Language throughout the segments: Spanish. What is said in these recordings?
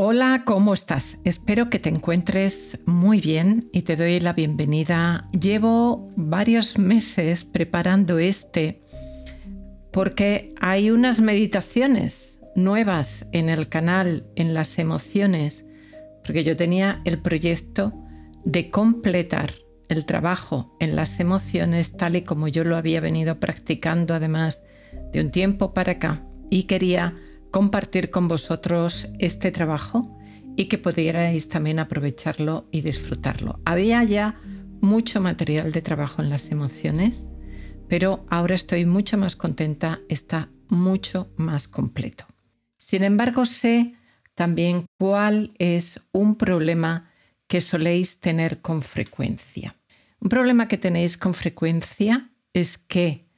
Hola, ¿cómo estás? Espero que te encuentres muy bien y te doy la bienvenida. Llevo varios meses preparando porque hay unas meditaciones nuevas en el canal, en las emociones, porque yo tenía el proyecto de completar el trabajo en las emociones tal y como yo lo había venido practicando además de un tiempo para acá y quería compartir con vosotros este trabajo y que pudierais también aprovecharlo y disfrutarlo. Había ya mucho material de trabajo en las emociones, pero ahora estoy mucho más contenta, está mucho más completo. Sin embargo, sé también cuál es un problema que soléis tener con frecuencia. Un problema que tenéis con frecuencia es que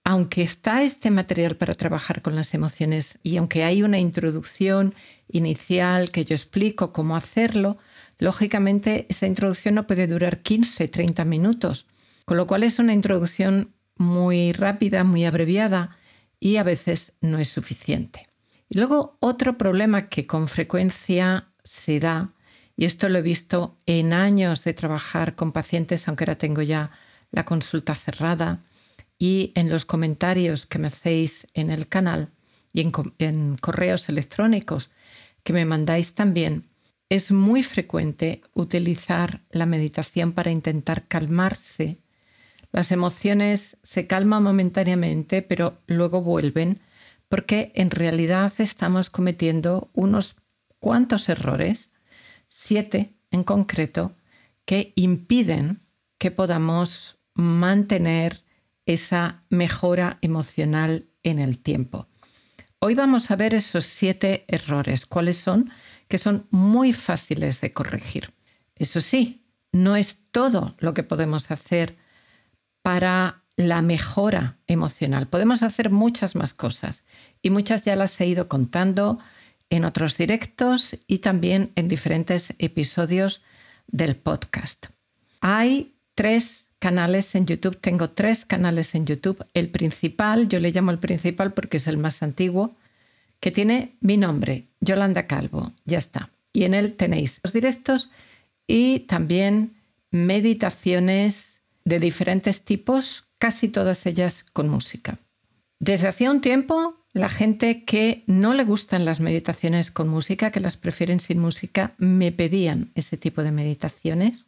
aunque está este material para trabajar con las emociones y aunque hay una introducción inicial que yo explico cómo hacerlo, lógicamente esa introducción no puede durar 15-30 minutos, con lo cual es una introducción muy rápida, muy abreviada y a veces no es suficiente. Y luego otro problema que con frecuencia se da, y esto lo he visto en años de trabajar con pacientes, aunque ahora tengo ya la consulta cerrada, y en los comentarios que me hacéis en el canal y en correos electrónicos que me mandáis también, es muy frecuente utilizar la meditación para intentar calmarse. Las emociones se calman momentáneamente, pero luego vuelven porque en realidad estamos cometiendo unos cuantos errores, 7 en concreto, que impiden que podamos mantener esa mejora emocional en el tiempo. Hoy vamos a ver esos 7 errores. ¿Cuáles son? Que son muy fáciles de corregir. Eso sí, no es todo lo que podemos hacer para la mejora emocional. Podemos hacer muchas más cosas y muchas ya las he ido contando en otros directos y también en diferentes episodios del podcast. Hay 3 canales en YouTube, tengo 3 canales en YouTube. El principal, yo le llamo el principal porque es el más antiguo, que tiene mi nombre, Yolanda Calvo, ya está. Y en él tenéis los directos y también meditaciones de diferentes tipos, casi todas ellas con música. Desde hacía un tiempo, la gente que no le gustan las meditaciones con música, que las prefieren sin música, me pedían ese tipo de meditaciones.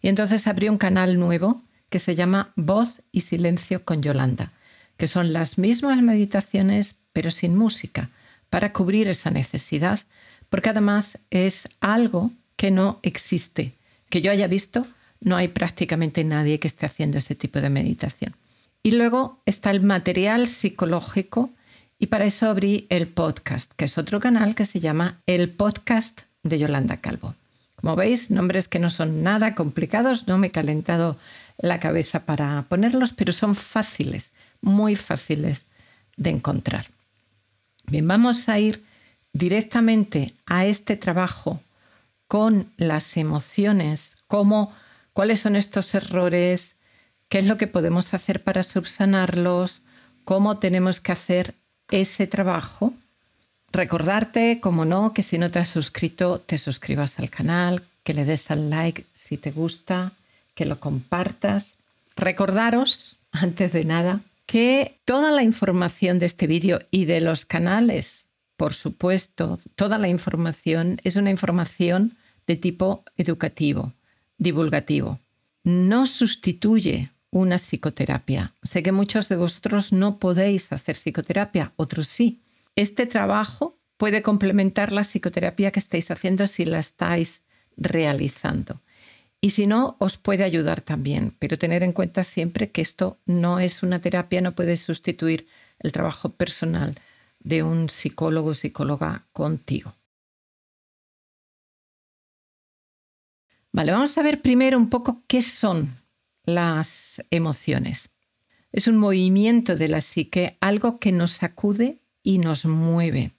Y entonces abrí un canal nuevo que se llama Voz y Silencio con Yolanda, que son las mismas meditaciones pero sin música, para cubrir esa necesidad, porque además es algo que no existe. Que yo haya visto, no hay prácticamente nadie que esté haciendo ese tipo de meditación. Y luego está el material psicológico y para eso abrí el podcast, que es otro canal que se llama El Podcast de Yolanda Calvo. Como veis, nombres que no son nada complicados, no me he calentado la cabeza para ponerlos, pero son fáciles, muy fáciles de encontrar. Bien, vamos a ir directamente a este trabajo con las emociones, cuáles son estos errores, qué es lo que podemos hacer para subsanarlos, cómo tenemos que hacer ese trabajo. Recordarte, como no, que si no te has suscrito, te suscribas al canal, que le des al like si te gusta, que lo compartas. Recordaros, antes de nada, que toda la información de este vídeo y de los canales, por supuesto, toda la información es una información de tipo educativo, divulgativo. No sustituye una psicoterapia. Sé que muchos de vosotros no podéis hacer psicoterapia, otros sí. Este trabajo puede complementar la psicoterapia que estáis haciendo si la estáis realizando. Y si no, os puede ayudar también. Pero tener en cuenta siempre que esto no es una terapia, no puede sustituir el trabajo personal de un psicólogo o psicóloga contigo. Vale, vamos a ver primero un poco qué son las emociones. Es un movimiento de la psique, algo que nos sacude y nos mueve.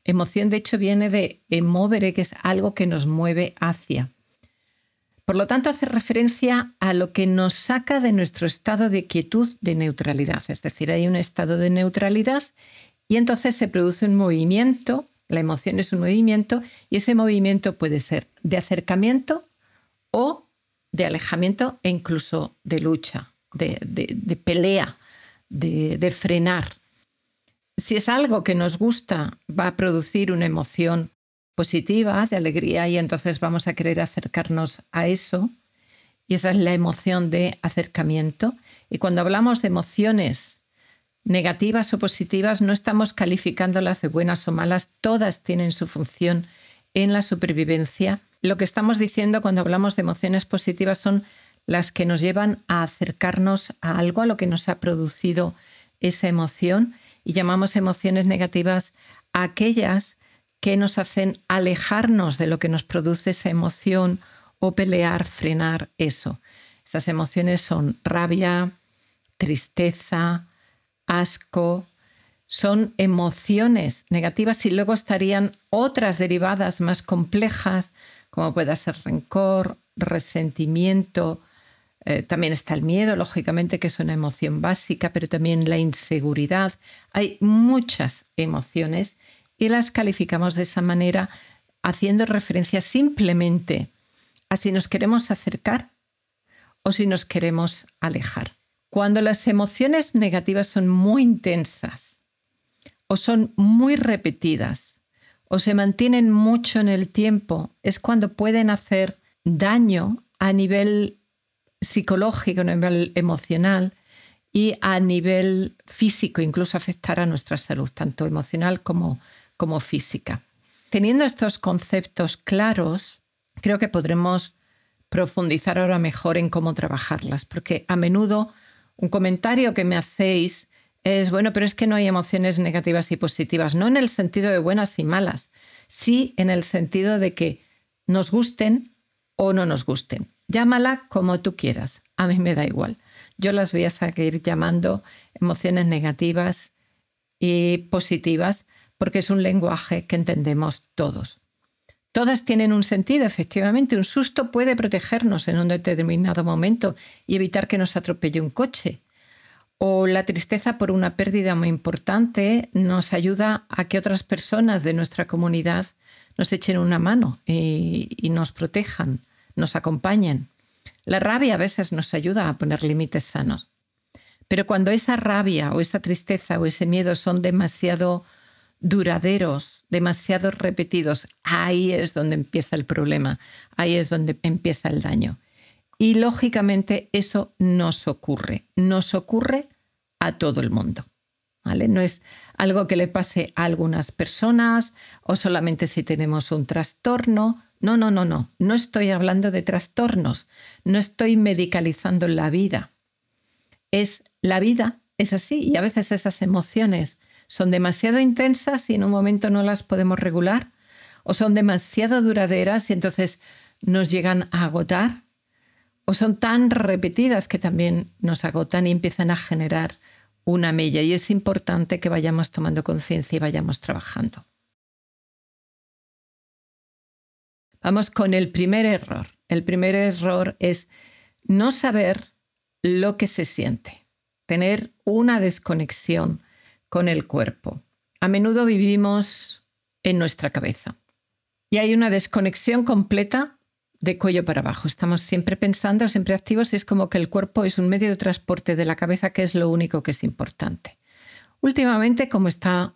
Emoción, de hecho, viene de emovere, que es algo que nos mueve hacia. Por lo tanto, hace referencia a lo que nos saca de nuestro estado de quietud, de neutralidad. Es decir, hay un estado de neutralidad y entonces se produce un movimiento La emoción es un movimiento y ese movimiento puede ser de acercamiento o de alejamiento e incluso de lucha, de pelea, de frenar. Si es algo que nos gusta, va a producir una emoción positiva, de alegría, y entonces vamos a querer acercarnos a eso. Y esa es la emoción de acercamiento. Y cuando hablamos de emociones negativas o positivas, no estamos calificándolas de buenas o malas, todas tienen su función en la supervivencia. Lo que estamos diciendo cuando hablamos de emociones positivas son las que nos llevan a acercarnos a algo, a lo que nos ha producido esa emoción, y llamamos emociones negativas a aquellas que nos hacen alejarnos de lo que nos produce esa emoción o pelear, frenar eso. Esas emociones son rabia, tristeza, asco. Son emociones negativas y luego estarían otras derivadas más complejas, como puede ser rencor, resentimiento. También está el miedo, lógicamente, que es una emoción básica, pero también la inseguridad. Hay muchas emociones y las calificamos de esa manera, haciendo referencia simplemente a si nos queremos acercar o si nos queremos alejar. Cuando las emociones negativas son muy intensas o son muy repetidas o se mantienen mucho en el tiempo, es cuando pueden hacer daño a nivel psicológico, a nivel emocional y a nivel físico, incluso afectar a nuestra salud, tanto emocional como física. Teniendo estos conceptos claros, creo que podremos profundizar ahora mejor en cómo trabajarlas, porque a menudo un comentario que me hacéis es, bueno, pero es que no hay emociones negativas y positivas, no en el sentido de buenas y malas, sí en el sentido de que nos gusten o no nos gusten. Llámala como tú quieras, a mí me da igual. Yo las voy a seguir llamando emociones negativas y positivas porque es un lenguaje que entendemos todos. Todas tienen un sentido, efectivamente. Un susto puede protegernos en un determinado momento y evitar que nos atropelle un coche. O la tristeza por una pérdida muy importante nos ayuda a que otras personas de nuestra comunidad nos echen una mano y nos protejan, nos acompañen. La rabia a veces nos ayuda a poner límites sanos. Pero cuando esa rabia o esa tristeza o ese miedo son demasiado duraderos, demasiado repetidos, ahí es donde empieza el problema, ahí es donde empieza el daño. Y lógicamente eso nos ocurre a todo el mundo, ¿vale? No es algo que le pase a algunas personas o solamente si tenemos un trastorno. No estoy hablando de trastornos, no estoy medicalizando la vida. La vida es así y a veces esas emociones son demasiado intensas y en un momento no las podemos regular, o son demasiado duraderas y entonces nos llegan a agotar, o son tan repetidas que también nos agotan y empiezan a generar una mella. Y es importante que vayamos tomando conciencia y vayamos trabajando. Vamos con el primer error. El primer error es no saber lo que se siente, tener una desconexión con el cuerpo. A menudo vivimos en nuestra cabeza y hay una desconexión completa de cuello para abajo. Estamos siempre pensando, siempre activos, y es como que el cuerpo es un medio de transporte de la cabeza, que es lo único que es importante. Últimamente, como está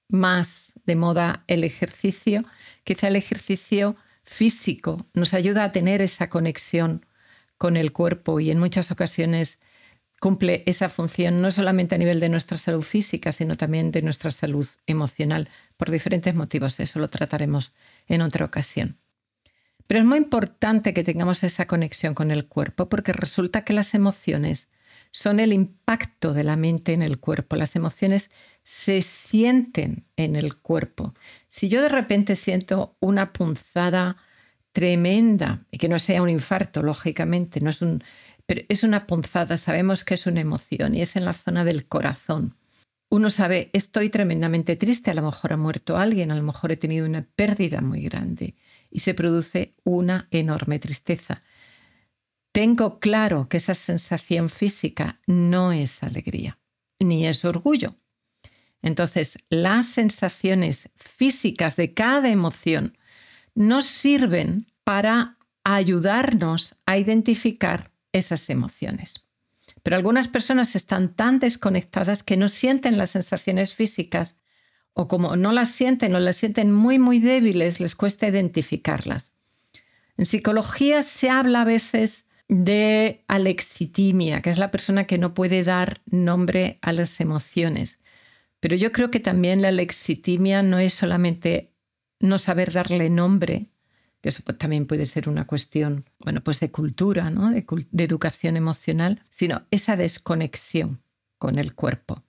más de moda el ejercicio, quizá el ejercicio físico nos ayuda a tener esa conexión con el cuerpo y en muchas ocasiones cumple esa función no solamente a nivel de nuestra salud física, sino también de nuestra salud emocional, por diferentes motivos. Eso lo trataremos en otra ocasión. Pero es muy importante que tengamos esa conexión con el cuerpo, porque resulta que las emociones son el impacto de la mente en el cuerpo. Las emociones se sienten en el cuerpo. Si yo de repente siento una punzada tremenda, y que no sea un infarto, lógicamente, pero es una punzada, sabemos que es una emoción y es en la zona del corazón. Uno sabe, estoy tremendamente triste, a lo mejor ha muerto alguien, a lo mejor he tenido una pérdida muy grande y se produce una enorme tristeza. Tengo claro que esa sensación física no es alegría, ni es orgullo. Entonces, las sensaciones físicas de cada emoción nos sirven para ayudarnos a identificar esas emociones. Pero algunas personas están tan desconectadas que no sienten las sensaciones físicas, o como no las sienten o las sienten muy, muy débiles, les cuesta identificarlas. En psicología se habla a veces de alexitimia, que es la persona que no puede dar nombre a las emociones. Pero yo creo que también la alexitimia no es solamente no saber darle nombre, que eso también puede ser una cuestión, bueno, pues de cultura, ¿no? de educación emocional, sino esa desconexión con el cuerpo.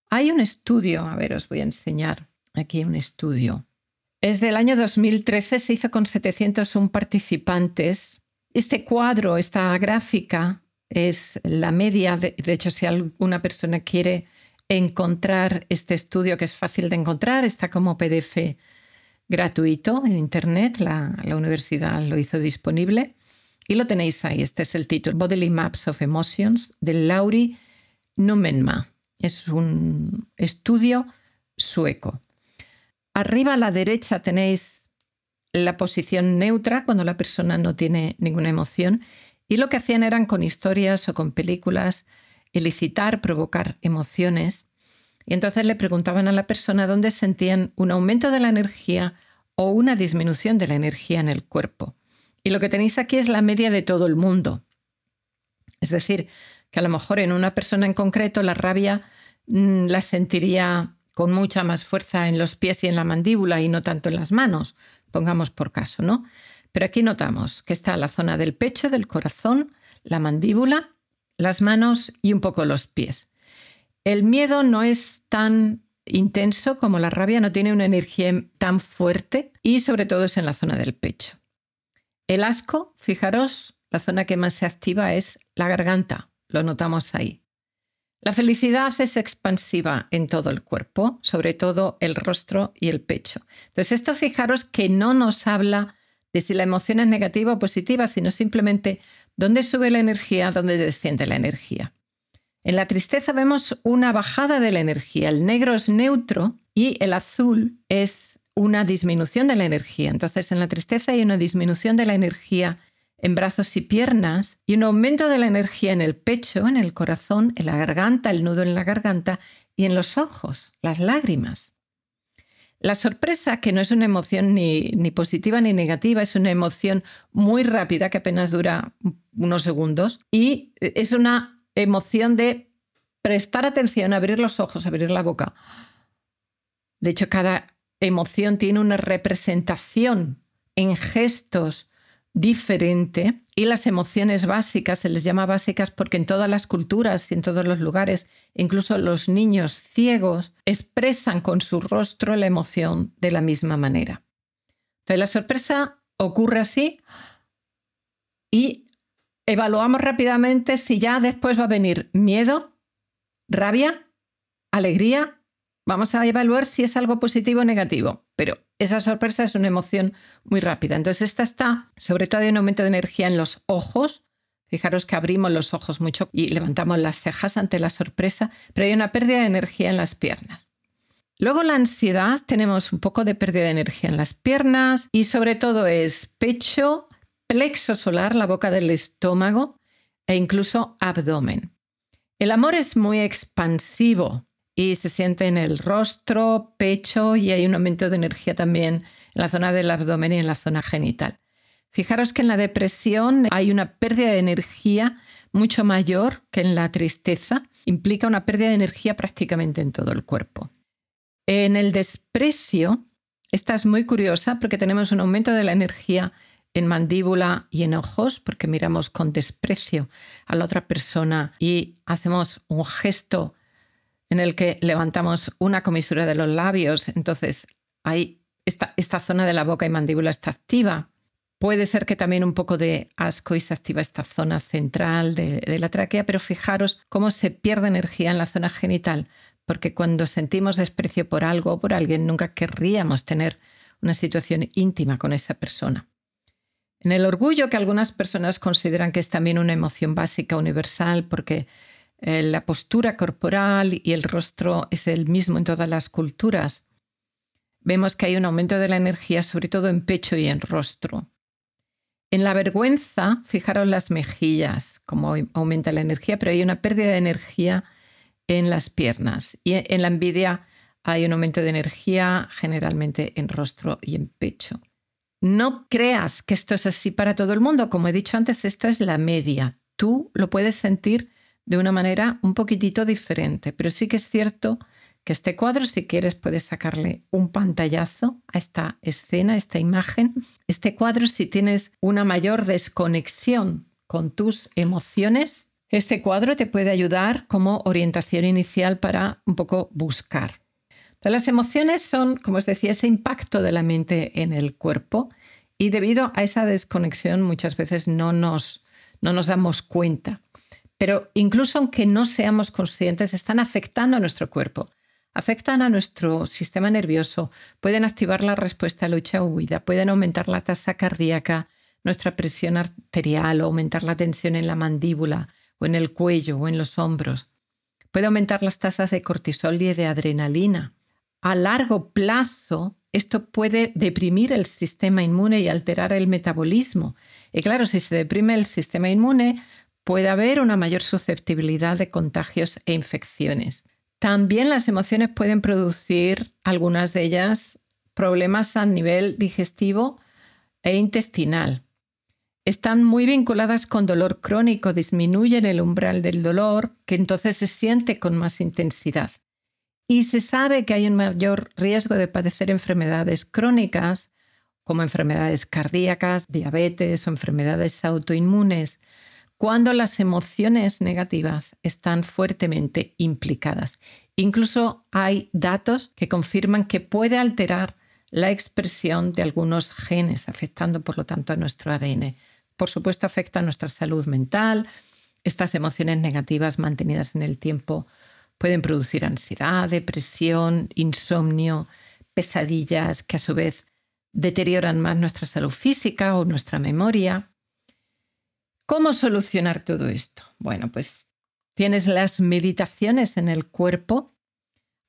Hay un estudio, a ver, os voy a enseñar aquí un estudio. Es del año 2013, se hizo con 701 participantes. Este cuadro, esta gráfica, es la media. De hecho, si alguna persona quiere encontrar este estudio, que es fácil de encontrar, está como PDF gratuito en internet, la universidad lo hizo disponible y lo tenéis ahí. Este es el título, Bodily Maps of Emotions, de Lauri Numenma. Es un estudio sueco. Arriba a la derecha tenéis la posición neutra, cuando la persona no tiene ninguna emoción, y lo que hacían eran con historias o con películas elicitar, provocar emociones. Y entonces le preguntaban a la persona dónde sentían un aumento de la energía o una disminución de la energía en el cuerpo. Y lo que tenéis aquí es la media de todo el mundo. Es decir, que a lo mejor en una persona en concreto la rabia la sentiría con mucha más fuerza en los pies y en la mandíbula y no tanto en las manos, pongamos por caso, ¿no? Pero aquí notamos que está la zona del pecho, del corazón, la mandíbula, las manos y un poco los pies. El miedo no es tan intenso como la rabia, no tiene una energía tan fuerte y sobre todo es en la zona del pecho. El asco, fijaros, la zona que más se activa es la garganta, lo notamos ahí. La felicidad es expansiva en todo el cuerpo, sobre todo el rostro y el pecho. Entonces esto, fijaros que no nos habla de si la emoción es negativa o positiva, sino simplemente dónde sube la energía, dónde desciende la energía. En la tristeza vemos una bajada de la energía. El negro es neutro y el azul es una disminución de la energía. Entonces, en la tristeza hay una disminución de la energía en brazos y piernas y un aumento de la energía en el pecho, en el corazón, en la garganta, el nudo en la garganta y en los ojos, las lágrimas. La sorpresa, que no es una emoción ni positiva ni negativa, es una emoción muy rápida que apenas dura unos segundos y es una emoción de prestar atención, abrir los ojos, abrir la boca. De hecho, cada emoción tiene una representación en gestos diferente y las emociones básicas se les llama básicas porque en todas las culturas y en todos los lugares, incluso los niños ciegos, expresan con su rostro la emoción de la misma manera. Entonces, la sorpresa ocurre así y evaluamos rápidamente si ya después va a venir miedo, rabia, alegría. Vamos a evaluar si es algo positivo o negativo, pero esa sorpresa es una emoción muy rápida. Entonces esta está, sobre todo hay un aumento de energía en los ojos. Fijaros que abrimos los ojos mucho y levantamos las cejas ante la sorpresa, pero hay una pérdida de energía en las piernas. Luego la ansiedad, tenemos un poco de pérdida de energía en las piernas y sobre todo es pecho, plexo solar, la boca del estómago e incluso abdomen. El amor es muy expansivo y se siente en el rostro, pecho y hay un aumento de energía también en la zona del abdomen y en la zona genital. Fijaros que en la depresión hay una pérdida de energía mucho mayor que en la tristeza. Implica una pérdida de energía prácticamente en todo el cuerpo. En el desprecio, esta es muy curiosa porque tenemos un aumento de la energía en mandíbula y en ojos, porque miramos con desprecio a la otra persona y hacemos un gesto en el que levantamos una comisura de los labios. Entonces, ahí esta zona de la boca y mandíbula está activa. Puede ser que también un poco de asco y se activa esta zona central de la tráquea, pero fijaros cómo se pierde energía en la zona genital, porque cuando sentimos desprecio por algo o por alguien, nunca querríamos tener una situación íntima con esa persona. En el orgullo, que algunas personas consideran que es también una emoción básica, universal, porque la postura corporal y el rostro es el mismo en todas las culturas, vemos que hay un aumento de la energía, sobre todo en pecho y en rostro. En la vergüenza, fijaros las mejillas, cómo aumenta la energía, pero hay una pérdida de energía en las piernas. Y en la envidia hay un aumento de energía generalmente en rostro y en pecho. No creas que esto es así para todo el mundo. Como he dicho antes, esto es la media. Tú lo puedes sentir de una manera un poquitito diferente, pero sí que es cierto que este cuadro, si quieres, puedes sacarle un pantallazo a esta escena, a esta imagen. Este cuadro, si tienes una mayor desconexión con tus emociones, este cuadro te puede ayudar como orientación inicial para un poco buscar. Pero las emociones son, como os decía, ese impacto de la mente en el cuerpo y debido a esa desconexión muchas veces no nos damos cuenta. Pero incluso aunque no seamos conscientes, están afectando a nuestro cuerpo. Afectan a nuestro sistema nervioso, pueden activar la respuesta a lucha o huida, pueden aumentar la tasa cardíaca, nuestra presión arterial o aumentar la tensión en la mandíbula o en el cuello o en los hombros. Puede aumentar las tasas de cortisol y de adrenalina. A largo plazo, esto puede deprimir el sistema inmune y alterar el metabolismo. Y claro, si se deprime el sistema inmune, puede haber una mayor susceptibilidad de contagios e infecciones. También las emociones pueden producir, algunas de ellas, problemas a nivel digestivo e intestinal. Están muy vinculadas con dolor crónico, disminuyen el umbral del dolor, que entonces se siente con más intensidad. Y se sabe que hay un mayor riesgo de padecer enfermedades crónicas, como enfermedades cardíacas, diabetes o enfermedades autoinmunes, cuando las emociones negativas están fuertemente implicadas. Incluso hay datos que confirman que puede alterar la expresión de algunos genes, afectando por lo tanto a nuestro ADN. Por supuesto, afecta a nuestra salud mental. Estas emociones negativas mantenidas en el tiempo pueden producir ansiedad, depresión, insomnio, pesadillas, que a su vez deterioran más nuestra salud física o nuestra memoria. ¿Cómo solucionar todo esto? Bueno, pues tienes las meditaciones en el cuerpo.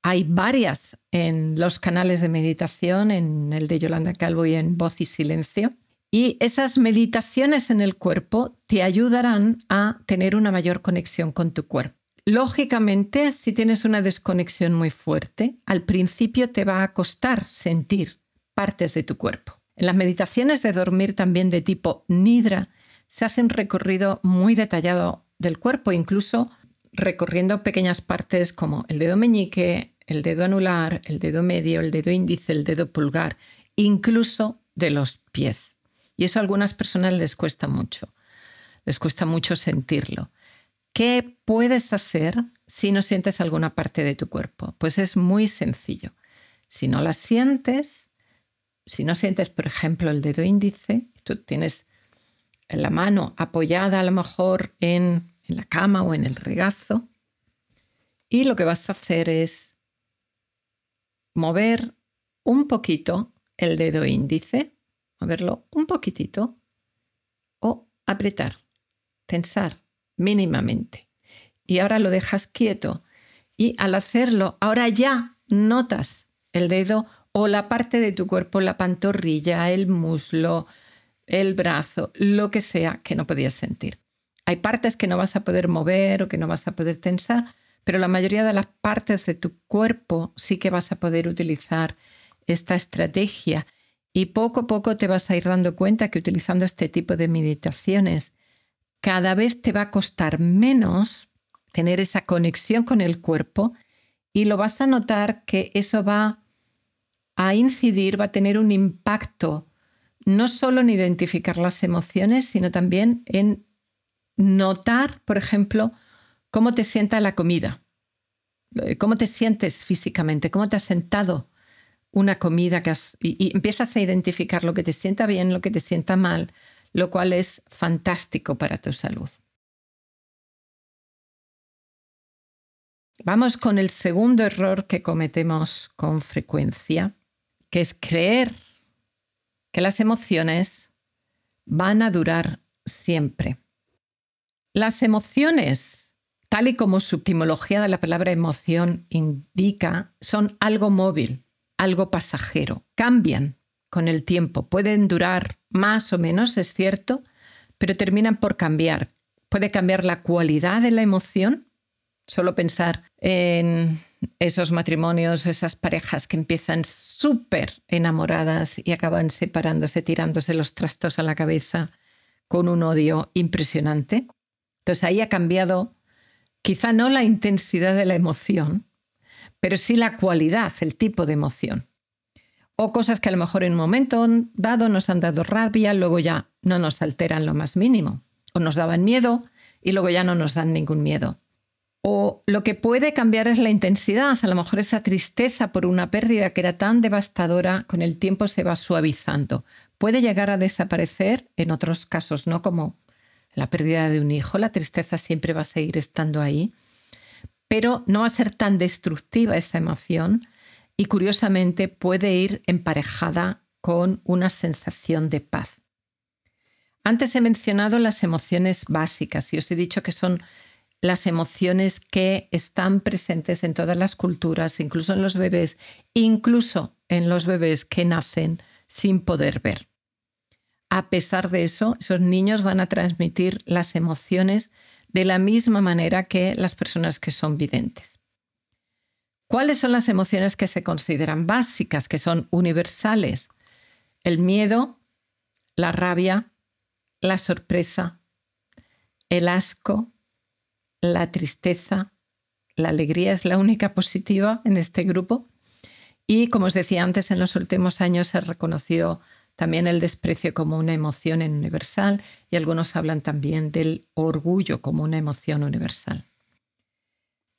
Hay varias en los canales de meditación, en el de Yolanda Calvo y en Voz y Silencio. Y esas meditaciones en el cuerpo te ayudarán a tener una mayor conexión con tu cuerpo. Lógicamente, si tienes una desconexión muy fuerte, al principio te va a costar sentir partes de tu cuerpo. En las meditaciones de dormir también de tipo Nidra, se hace un recorrido muy detallado del cuerpo, incluso recorriendo pequeñas partes como el dedo meñique, el dedo anular, el dedo medio, el dedo índice, el dedo pulgar, incluso de los pies. Y eso a algunas personas les cuesta mucho sentirlo. ¿Qué puedes hacer si no sientes alguna parte de tu cuerpo? Pues es muy sencillo. Si no la sientes, si no sientes, por ejemplo, el dedo índice, tú tienes la mano apoyada a lo mejor en la cama o en el regazo, y lo que vas a hacer es mover un poquito el dedo índice, moverlo un poquitito o apretar, tensar mínimamente. Y ahora lo dejas quieto y al hacerlo, ahora ya notas el dedo o la parte de tu cuerpo, la pantorrilla, el muslo, el brazo, lo que sea que no podías sentir. Hay partes que no vas a poder mover o que no vas a poder tensar, pero la mayoría de las partes de tu cuerpo sí que vas a poder utilizar esta estrategia y poco a poco te vas a ir dando cuenta que utilizando este tipo de meditaciones cada vez te va a costar menos tener esa conexión con el cuerpo y lo vas a notar que eso va a incidir, va a tener un impacto no solo en identificar las emociones, sino también en notar, por ejemplo, cómo te sienta la comida, cómo te sientes físicamente, cómo te ha sentado una comida y empiezas a identificar lo que te sienta bien, lo que te sienta mal, lo cual es fantástico para tu salud. Vamos con el segundo error que cometemos con frecuencia, que es creer que las emociones van a durar siempre. Las emociones, tal y como su etimología de la palabra emoción indica, son algo móvil, algo pasajero. Cambian con el tiempo, pueden durar más o menos, es cierto, pero terminan por cambiar. Puede cambiar la cualidad de la emoción. Solo pensar en esos matrimonios, esas parejas que empiezan súper enamoradas y acaban separándose, tirándose los trastos a la cabeza con un odio impresionante. Entonces ahí ha cambiado quizá no la intensidad de la emoción, pero sí la cualidad, el tipo de emoción. O cosas que a lo mejor en un momento dado nos han dado rabia, luego ya no nos alteran lo más mínimo. O nos daban miedo y luego ya no nos dan ningún miedo. O lo que puede cambiar es la intensidad. A lo mejor esa tristeza por una pérdida que era tan devastadora, con el tiempo se va suavizando. Puede llegar a desaparecer, en otros casos no, como la pérdida de un hijo. La tristeza siempre va a seguir estando ahí, pero no va a ser tan destructiva esa emoción y curiosamente puede ir emparejada con una sensación de paz. Antes he mencionado las emociones básicas y os he dicho que son las emociones que están presentes en todas las culturas, incluso en los bebés que nacen sin poder ver. A pesar de eso, esos niños van a transmitir las emociones de la misma manera que las personas que son videntes. ¿Cuáles son las emociones que se consideran básicas, que son universales? El miedo, la rabia, la sorpresa, el asco, la tristeza, la alegría es la única positiva en este grupo. Y como os decía antes, en los últimos años se ha reconocido también el desprecio como una emoción universal y algunos hablan también del orgullo como una emoción universal.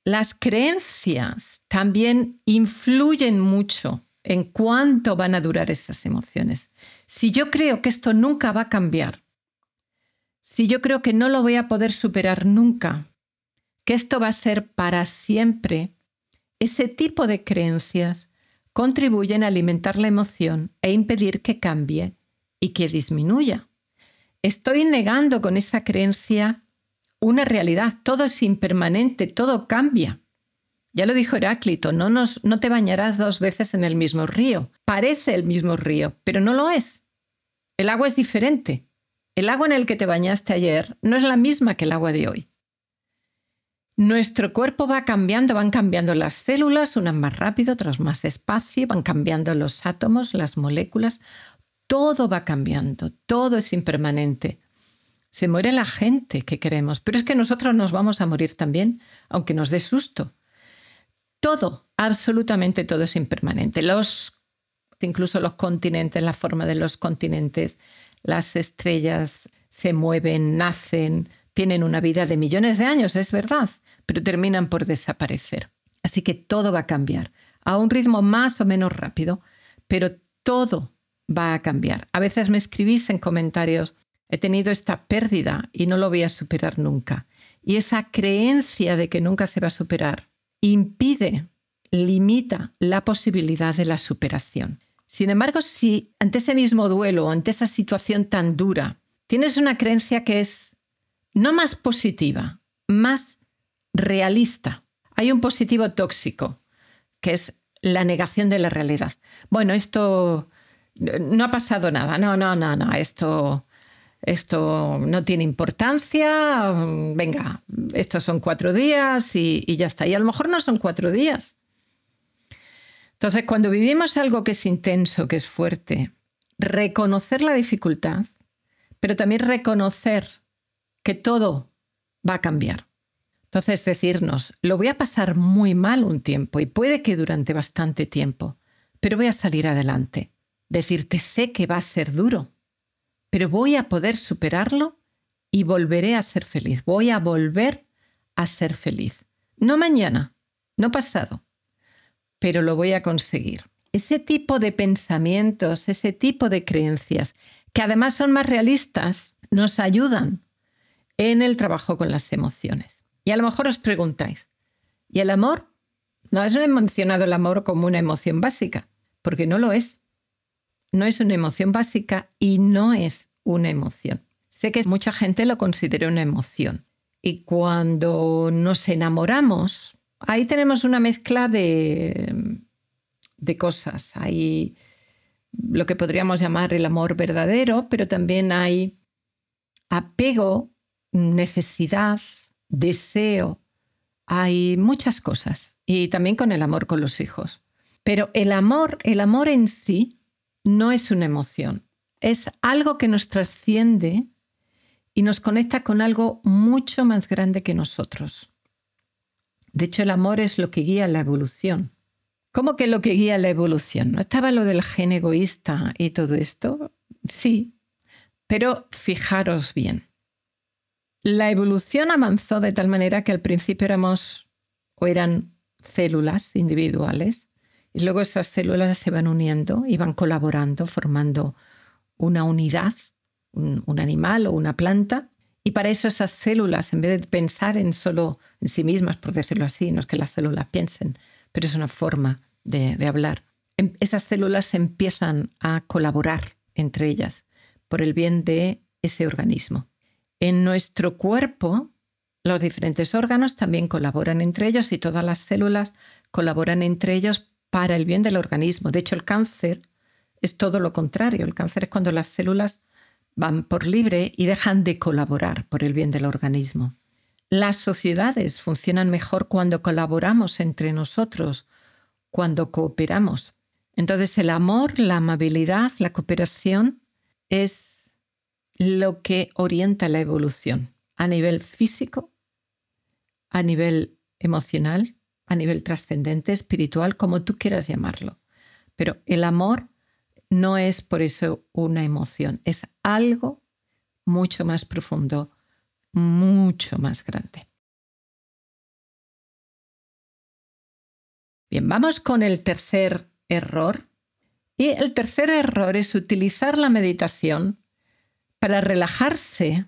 Las creencias también influyen mucho en cuánto van a durar esas emociones. Si yo creo que esto nunca va a cambiar, si yo creo que no lo voy a poder superar nunca, que esto va a ser para siempre, ese tipo de creencias contribuyen a alimentar la emoción e impedir que cambie y que disminuya. Estoy negando con esa creencia una realidad. Todo es impermanente, todo cambia. Ya lo dijo Heráclito, no te bañarás 2 veces en el mismo río. Parece el mismo río, pero no lo es. El agua es diferente. El agua en el que te bañaste ayer no es la misma que el agua de hoy. Nuestro cuerpo va cambiando, van cambiando las células, unas más rápido, otras más despacio, van cambiando los átomos, las moléculas. Todo va cambiando, todo es impermanente. Se muere la gente que queremos, pero es que nosotros nos vamos a morir también, aunque nos dé susto. Todo, absolutamente todo es impermanente. Incluso los continentes, la forma de los continentes, las estrellas se mueven, nacen, tienen una vida de millones de años, es verdad, pero terminan por desaparecer. Así que todo va a cambiar, a un ritmo más o menos rápido, pero todo va a cambiar. A veces me escribís en comentarios, he tenido esta pérdida y no lo voy a superar nunca. Y esa creencia de que nunca se va a superar impide, limita la posibilidad de la superación. Sin embargo, si ante ese mismo duelo, ante esa situación tan dura, tienes una creencia que es no más positiva, más realista. Hay un positivo tóxico, que es la negación de la realidad. Bueno, esto no ha pasado nada. No, esto no tiene importancia. Venga, estos son 4 días y ya está. Y a lo mejor no son 4 días. Entonces, cuando vivimos algo que es intenso, que es fuerte, reconocer la dificultad, pero también reconocer que todo va a cambiar. Entonces, decirnos, lo voy a pasar muy mal un tiempo y puede que durante bastante tiempo, pero voy a salir adelante. Decirte, sé que va a ser duro, pero voy a poder superarlo y volveré a ser feliz. Voy a volver a ser feliz. No mañana, no pasado, pero lo voy a conseguir. Ese tipo de pensamientos, ese tipo de creencias, que además son más realistas, nos ayudan en el trabajo con las emociones. Y a lo mejor os preguntáis, ¿y el amor? No he mencionado el amor como una emoción básica, porque no lo es. No es una emoción básica y no es una emoción. Sé que mucha gente lo considera una emoción Y cuando nos enamoramos, ahí tenemos una mezcla de cosas. Hay lo que podríamos llamar el amor verdadero, pero también hay apego, necesidad, deseo. Hay muchas cosas. Y también con el amor con los hijos. Pero el amor en sí no es una emoción. Es algo que nos trasciende y nos conecta con algo mucho más grande que nosotros. De hecho, el amor es lo que guía la evolución. ¿Cómo que lo que guía la evolución? ¿No estaba lo del gen egoísta y todo esto? Sí, pero fijaros bien. La evolución avanzó de tal manera que al principio eran células individuales y luego esas células se van uniendo y van colaborando, formando una unidad, un animal o una planta. Y para eso esas células, en vez de pensar solo en sí mismas, por decirlo así, no es que las células piensen, pero es una forma de hablar, esas células empiezan a colaborar entre ellas por el bien de ese organismo. En nuestro cuerpo, los diferentes órganos también colaboran entre ellos y todas las células colaboran entre ellos para el bien del organismo. De hecho, el cáncer es todo lo contrario. El cáncer es cuando las células van por libre y dejan de colaborar por el bien del organismo. Las sociedades funcionan mejor cuando colaboramos entre nosotros, cuando cooperamos. Entonces, el amor, la amabilidad, la cooperación es lo que orienta la evolución a nivel físico, a nivel emocional, a nivel trascendente, espiritual, como tú quieras llamarlo. Pero el amor no es por eso una emoción, es algo mucho más profundo, mucho más grande. Bien, vamos con el tercer error. Y el tercer error es utilizar la meditación para relajarse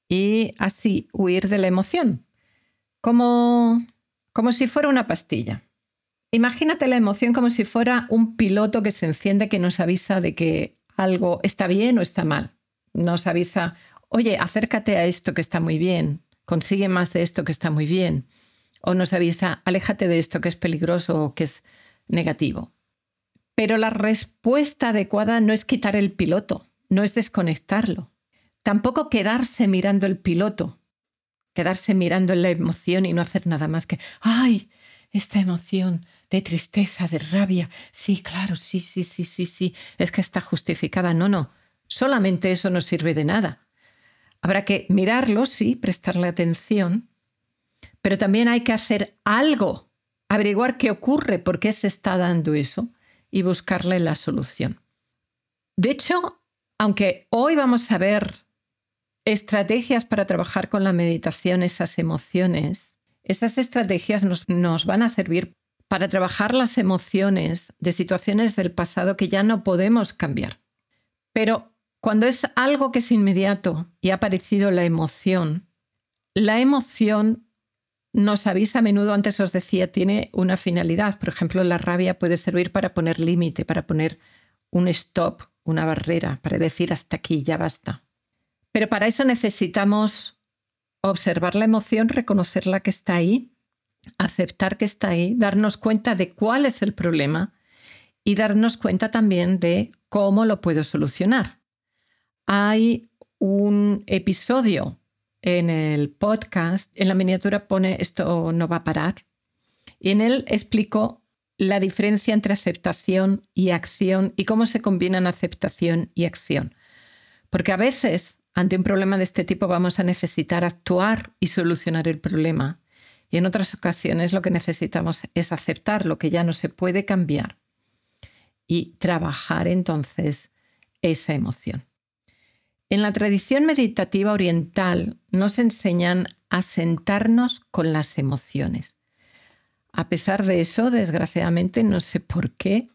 y así huir de la emoción, como si fuera una pastilla. Imagínate la emoción como si fuera un piloto que se enciende, que nos avisa de que algo está bien o está mal. Nos avisa, oye, acércate a esto que está muy bien, consigue más de esto que está muy bien. O nos avisa, aléjate de esto que es peligroso o que es negativo. Pero la respuesta adecuada no es quitar el piloto, no es desconectarlo. Tampoco quedarse mirando el piloto, quedarse mirando en la emoción y no hacer nada más que, ¡ay! Esta emoción de tristeza, de rabia, sí, claro, sí, es que está justificada. No, solamente eso no sirve de nada. Habrá que mirarlo, sí, prestarle atención, pero también hay que hacer algo, averiguar qué ocurre, por qué se está dando eso y buscarle la solución. De hecho, aunque hoy vamos a ver estrategias para trabajar con la meditación, esas emociones, esas estrategias nos van a servir para trabajar las emociones de situaciones del pasado que ya no podemos cambiar. Pero cuando es algo que es inmediato y ha aparecido la emoción nos avisa a menudo, antes os decía, tiene una finalidad. Por ejemplo, la rabia puede servir para poner límite, para poner un stop, una barrera, para decir hasta aquí, ya basta. Pero para eso necesitamos observar la emoción, reconocerla que está ahí, aceptar que está ahí, darnos cuenta de cuál es el problema y darnos cuenta también de cómo lo puedo solucionar. Hay un episodio en el podcast, en la miniatura pone esto no va a parar, y en él explico la diferencia entre aceptación y acción y cómo se combinan aceptación y acción. Porque a veces, ante un problema de este tipo, vamos a necesitar actuar y solucionar el problema. Y en otras ocasiones lo que necesitamos es aceptar lo que ya no se puede cambiar y trabajar entonces esa emoción. En la tradición meditativa oriental nos enseñan a sentarnos con las emociones. A pesar de eso, desgraciadamente, no sé por qué,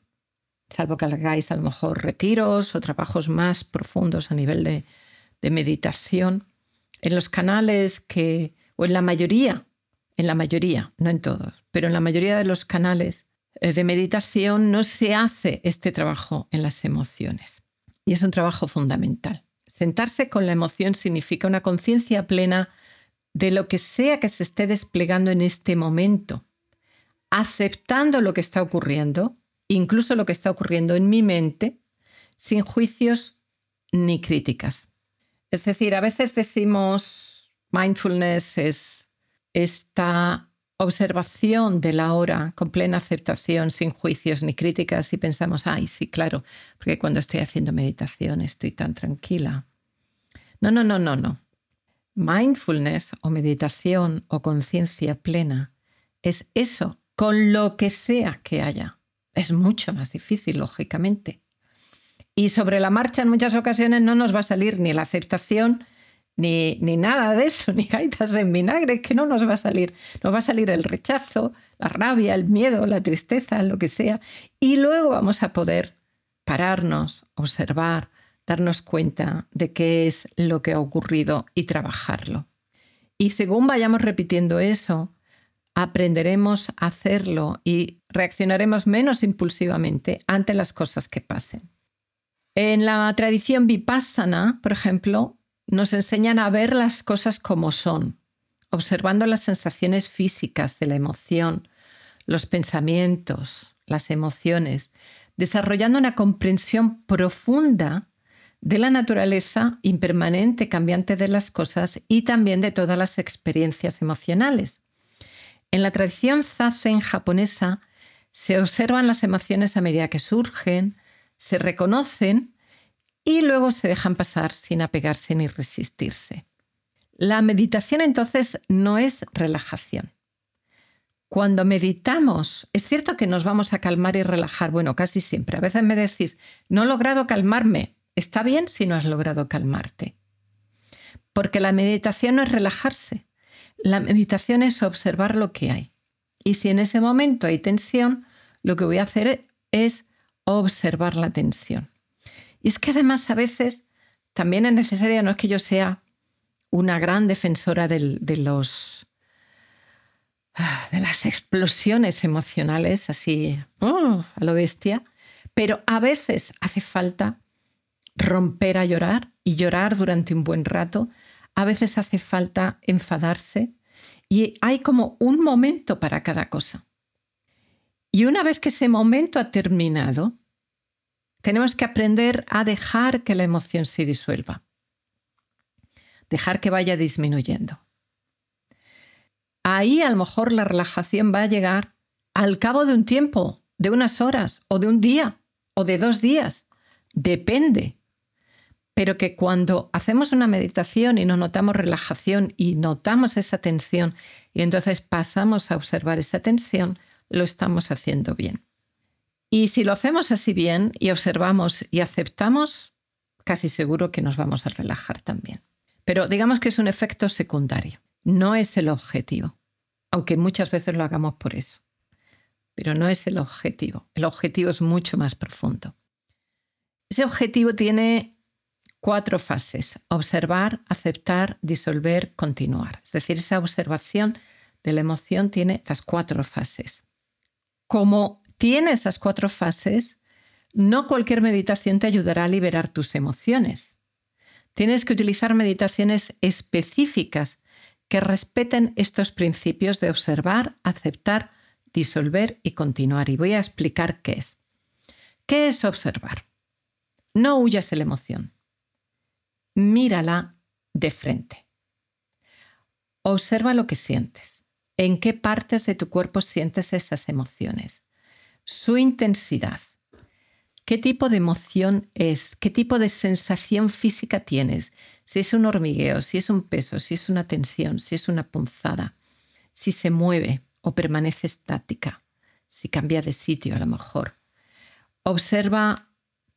salvo que hagáis a lo mejor retiros o trabajos más profundos a nivel de meditación, en los canales o en la mayoría, no en todos, pero en la mayoría de los canales de meditación no se hace este trabajo en las emociones. Y es un trabajo fundamental. Sentarse con la emoción significa una conciencia plena de lo que sea que se esté desplegando en este momento, aceptando lo que está ocurriendo, incluso lo que está ocurriendo en mi mente, sin juicios ni críticas. Es decir, a veces decimos mindfulness es esta observación de la hora con plena aceptación, sin juicios ni críticas, y pensamos, ay, sí, claro, porque cuando estoy haciendo meditación estoy tan tranquila. No. Mindfulness o meditación o conciencia plena es eso, con lo que sea que haya. Es mucho más difícil, lógicamente. Y sobre la marcha en muchas ocasiones no nos va a salir ni la aceptación ni nada de eso, ni gaitas en vinagre, que no nos va a salir. Nos va a salir el rechazo, la rabia, el miedo, la tristeza, lo que sea. Y luego vamos a poder pararnos, observar, darnos cuenta de qué es lo que ha ocurrido y trabajarlo. Y según vayamos repitiendo eso, aprenderemos a hacerlo y reaccionaremos menos impulsivamente ante las cosas que pasen. En la tradición vipassana, por ejemplo, nos enseñan a ver las cosas como son, observando las sensaciones físicas de la emoción, los pensamientos, las emociones, desarrollando una comprensión profunda de la naturaleza impermanente, cambiante de las cosas y también de todas las experiencias emocionales. En la tradición zazen japonesa se observan las emociones a medida que surgen, se reconocen y luego se dejan pasar sin apegarse ni resistirse. La meditación entonces no es relajación. Cuando meditamos, es cierto que nos vamos a calmar y relajar, bueno, casi siempre. A veces me decís, no he logrado calmarme. Está bien si no has logrado calmarte. Porque la meditación no es relajarse. La meditación es observar lo que hay. Y si en ese momento hay tensión, lo que voy a hacer es observar la tensión. Y es que además a veces también es necesaria, no es que yo sea una gran defensora de las explosiones emocionales, así a lo bestia, pero a veces hace falta romper a llorar y llorar durante un buen rato. A veces hace falta enfadarse y hay como un momento para cada cosa. Y una vez que ese momento ha terminado, tenemos que aprender a dejar que la emoción se disuelva, dejar que vaya disminuyendo. Ahí a lo mejor la relajación va a llegar al cabo de un tiempo, de unas horas, o de un día, o de 2 días. Depende. Pero que cuando hacemos una meditación y nos notamos relajación y notamos esa tensión y entonces pasamos a observar esa tensión, lo estamos haciendo bien. Y si lo hacemos así bien y observamos y aceptamos, casi seguro que nos vamos a relajar también. Pero digamos que es un efecto secundario. No es el objetivo, aunque muchas veces lo hagamos por eso. Pero no es el objetivo. El objetivo es mucho más profundo. Ese objetivo tiene 4 fases: observar, aceptar, disolver, continuar. Es decir, esa observación de la emoción tiene estas 4 fases. Como tiene esas 4 fases, no cualquier meditación te ayudará a liberar tus emociones. Tienes que utilizar meditaciones específicas que respeten estos principios de observar, aceptar, disolver y continuar. Y voy a explicar qué es. ¿Qué es observar? No huyas de la emoción. Mírala de frente. Observa lo que sientes. ¿En qué partes de tu cuerpo sientes esas emociones? Su intensidad. ¿Qué tipo de emoción es? ¿Qué tipo de sensación física tienes? Si es un hormigueo, si es un peso, si es una tensión, si es una punzada, si se mueve o permanece estática, si cambia de sitio a lo mejor. Observa